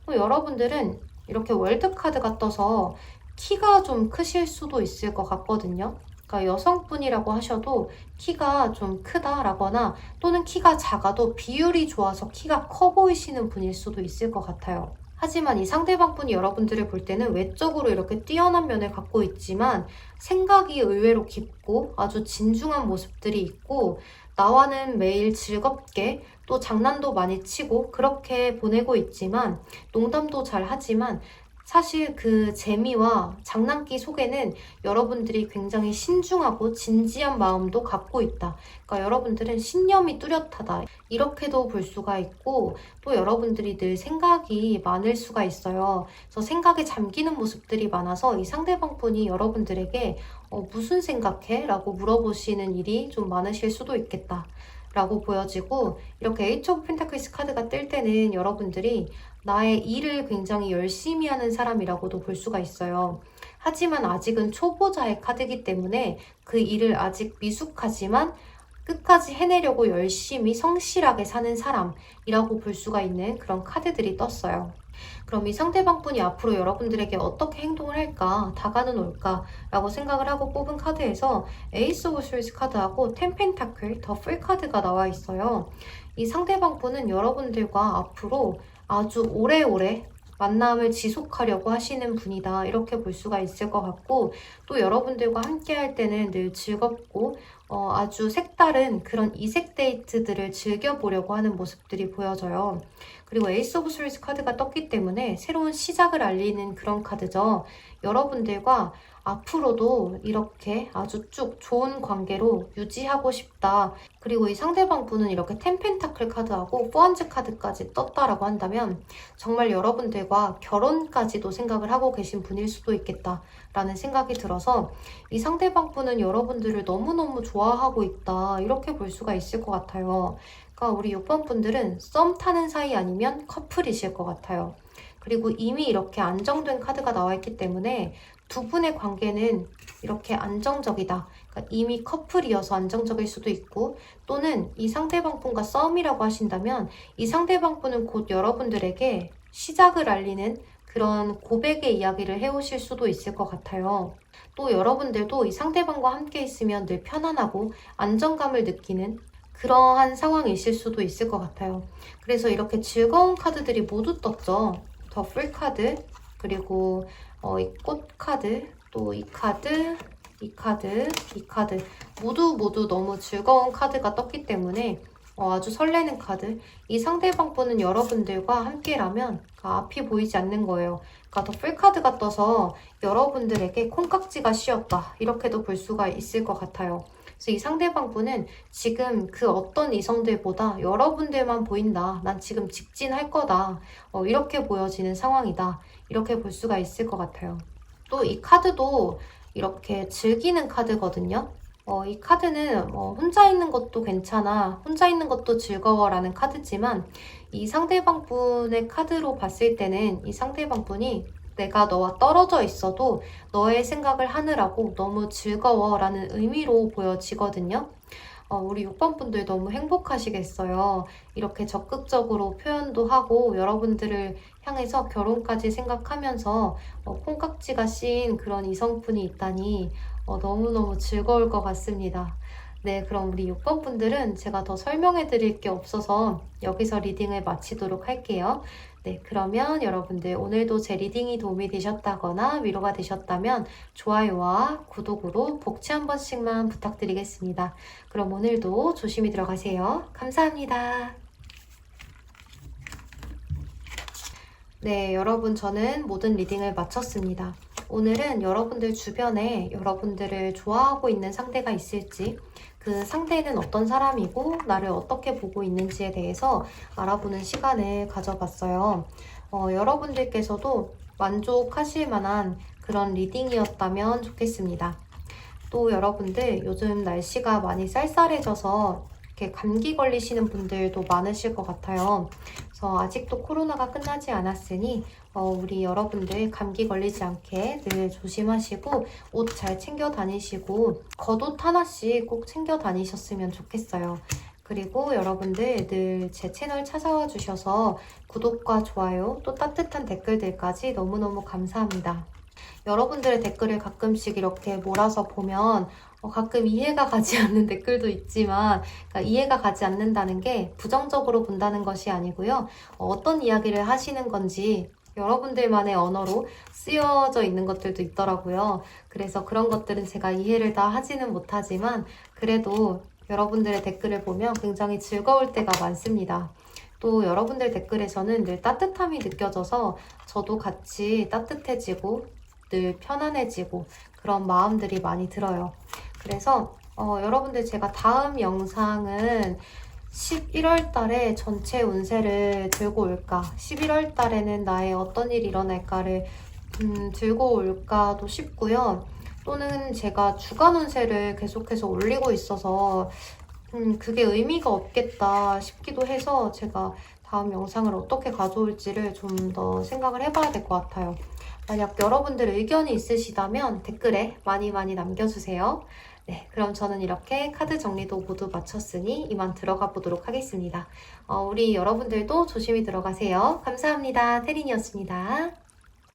또 여러분들은 이렇게 월드카드가 떠서 키가 좀 크실 수도 있을 것 같거든요. 그러니까 여성분이라고 하셔도 키가 좀 크다라거나 또는 키가 작아도 비율이 좋아서 키가 커 보이시는 분일 수도 있을 것 같아요. 하지만 이 상대방 분이 여러분들을 볼 때는 외적으로 이렇게 뛰어난 면을 갖고 있지만 생각이 의외로 깊고 아주 진중한 모습들이 있고 나와는 매일 즐겁게 또 장난도 많이 치고 그렇게 보내고 있지만 농담도 잘 하지만 사실 그 재미와 장난기 속에는 여러분들이 굉장히 신중하고 진지한 마음도 갖고 있다. 그러니까 여러분들은 신념이 뚜렷하다. 이렇게도 볼 수가 있고 또 여러분들이 늘 생각이 많을 수가 있어요. 그래서 생각에 잠기는 모습들이 많아서 이 상대방 분이 여러분들에게 무슨 생각해? 라고 물어보시는 일이 좀 많으실 수도 있겠다. 라고 보여지고, 이렇게 에이치 오브 펜타클스 카드가 뜰 때는 여러분들이 나의 일을 굉장히 열심히 하는 사람이라고도 볼 수가 있어요. 하지만 아직은 초보자의 카드이기 때문에 그 일을 아직 미숙하지만 끝까지 해내려고 열심히 성실하게 사는 사람이라고 볼 수가 있는 그런 카드들이 떴어요. 그럼 이 상대방 분이 앞으로 여러분들에게 어떻게 행동을 할까, 다가는 올까 라고 생각을 하고 뽑은 카드에서 에이스 오브 스월드 카드하고 텐 펜타클, 더 풀 카드가 나와 있어요. 이 상대방 분은 여러분들과 앞으로 아주 오래오래 만남을 지속하려고 하시는 분이다, 이렇게 볼 수가 있을 것 같고, 또 여러분들과 함께 할 때는 늘 즐겁고 아주 색다른 그런 이색 데이트들을 즐겨보려고 하는 모습들이 보여져요. 그리고 에이스 오브 스월드 카드가 떴기 때문에 새로운 시작을 알리는 그런 카드죠. 여러분들과 앞으로도 이렇게 아주 쭉 좋은 관계로 유지하고 싶다. 그리고 이 상대방 분은 이렇게 텐 펜타클 카드하고 포언즈 카드까지 떴다라고 한다면 정말 여러분들과 결혼까지도 생각을 하고 계신 분일 수도 있겠다라는 생각이 들어서 이 상대방 분은 여러분들을 너무너무 좋아하고 있다, 이렇게 볼 수가 있을 것 같아요. 그러니까 우리 6번 분들은 썸 타는 사이 아니면 커플이실 것 같아요. 그리고 이미 이렇게 안정된 카드가 나와 있기 때문에 두 분의 관계는 이렇게 안정적이다. 그러니까 이미 커플이어서 안정적일 수도 있고, 또는 이 상대방 분과 썸이라고 하신다면 이 상대방 분은 곧 여러분들에게 시작을 알리는 그런 고백의 이야기를 해오실 수도 있을 것 같아요. 또 여러분들도 이 상대방과 함께 있으면 늘 편안하고 안정감을 느끼는 그러한 상황이실 수도 있을 것 같아요. 그래서 이렇게 즐거운 카드들이 모두 떴죠. 더 풀 카드, 그리고 이 꽃 카드, 또 이 카드, 이 카드, 이 카드 모두 너무 즐거운 카드가 떴기 때문에 아주 설레는 카드. 이 상대방 분은 여러분들과 함께라면 앞이 보이지 않는 거예요. 그러니까 더 풀 카드가 떠서 여러분들에게 콩깍지가 씌었다, 이렇게도 볼 수가 있을 것 같아요. 그래서 이 상대방 분은 지금 그 어떤 이성들보다 여러분들만 보인다, 난 지금 직진할 거다, 이렇게 보여지는 상황이다, 이렇게 볼 수가 있을 것 같아요. 또 이 카드도 이렇게 즐기는 카드거든요. 이 카드는 혼자 있는 것도 괜찮아, 혼자 있는 것도 즐거워 라는 카드지만, 이 상대방 분의 카드로 봤을 때는 이 상대방 분이 내가 너와 떨어져 있어도 너의 생각을 하느라고 너무 즐거워 라는 의미로 보여지거든요. 우리 6번 분들 너무 행복하시겠어요. 이렇게 적극적으로 표현도 하고 여러분들을 향해서 결혼까지 생각하면서 콩깍지가 씌인 그런 이성분이 있다니 너무너무 즐거울 것 같습니다. 네, 그럼 우리 6번 분들은 제가 더 설명해 드릴 게 없어서 여기서 리딩을 마치도록 할게요. 네, 그러면 여러분들 오늘도 제 리딩이 도움이 되셨다거나 위로가 되셨다면 좋아요와 구독으로 복지 한 번씩만 부탁드리겠습니다. 그럼 오늘도 조심히 들어가세요. 감사합니다. 네, 여러분, 저는 모든 리딩을 마쳤습니다. 오늘은 여러분들 주변에 여러분들을 좋아하고 있는 상대가 있을지, 그 상대는 어떤 사람이고 나를 어떻게 보고 있는지에 대해서 알아보는 시간을 가져봤어요. 여러분들께서도 만족하실 만한 그런 리딩이었다면 좋겠습니다. 또 여러분들 요즘 날씨가 많이 쌀쌀해져서 이렇게 감기 걸리시는 분들도 많으실 것 같아요. 그래서 아직도 코로나가 끝나지 않았으니 우리 여러분들 감기 걸리지 않게 늘 조심하시고 옷 잘 챙겨 다니시고 겉옷 하나씩 꼭 챙겨 다니셨으면 좋겠어요. 그리고 여러분들 늘 제 채널 찾아와 주셔서 구독과 좋아요, 또 따뜻한 댓글들까지 너무너무 감사합니다. 여러분들의 댓글을 가끔씩 이렇게 몰아서 보면 가끔 이해가 가지 않는 댓글도 있지만, 그러니까 이해가 가지 않는다는 게 부정적으로 본다는 것이 아니고요. 어떤 이야기를 하시는 건지 여러분들만의 언어로 쓰여져 있는 것들도 있더라고요. 그래서 그런 것들은 제가 이해를 다 하지는 못하지만 그래도 여러분들의 댓글을 보면 굉장히 즐거울 때가 많습니다. 또 여러분들 댓글에서는 늘 따뜻함이 느껴져서 저도 같이 따뜻해지고 늘 편안해지고 그런 마음들이 많이 들어요. 그래서 여러분들 제가 다음 영상은 11월 달에 전체 운세를 들고 올까, 11월 달에는 나의 어떤 일이 일어날까를 들고 올까도 싶고요. 또는 제가 주간 운세를 계속해서 올리고 있어서 그게 의미가 없겠다 싶기도 해서 제가 다음 영상을 어떻게 가져올지를 좀 더 생각을 해봐야 될 것 같아요. 만약 여러분들 의견이 있으시다면 댓글에 많이 많이 남겨주세요. 네, 그럼 저는 이렇게 카드 정리도 모두 마쳤으니 이만 들어가 보도록 하겠습니다. 우리 여러분들도 조심히 들어가세요. 감사합니다. 태린이었습니다.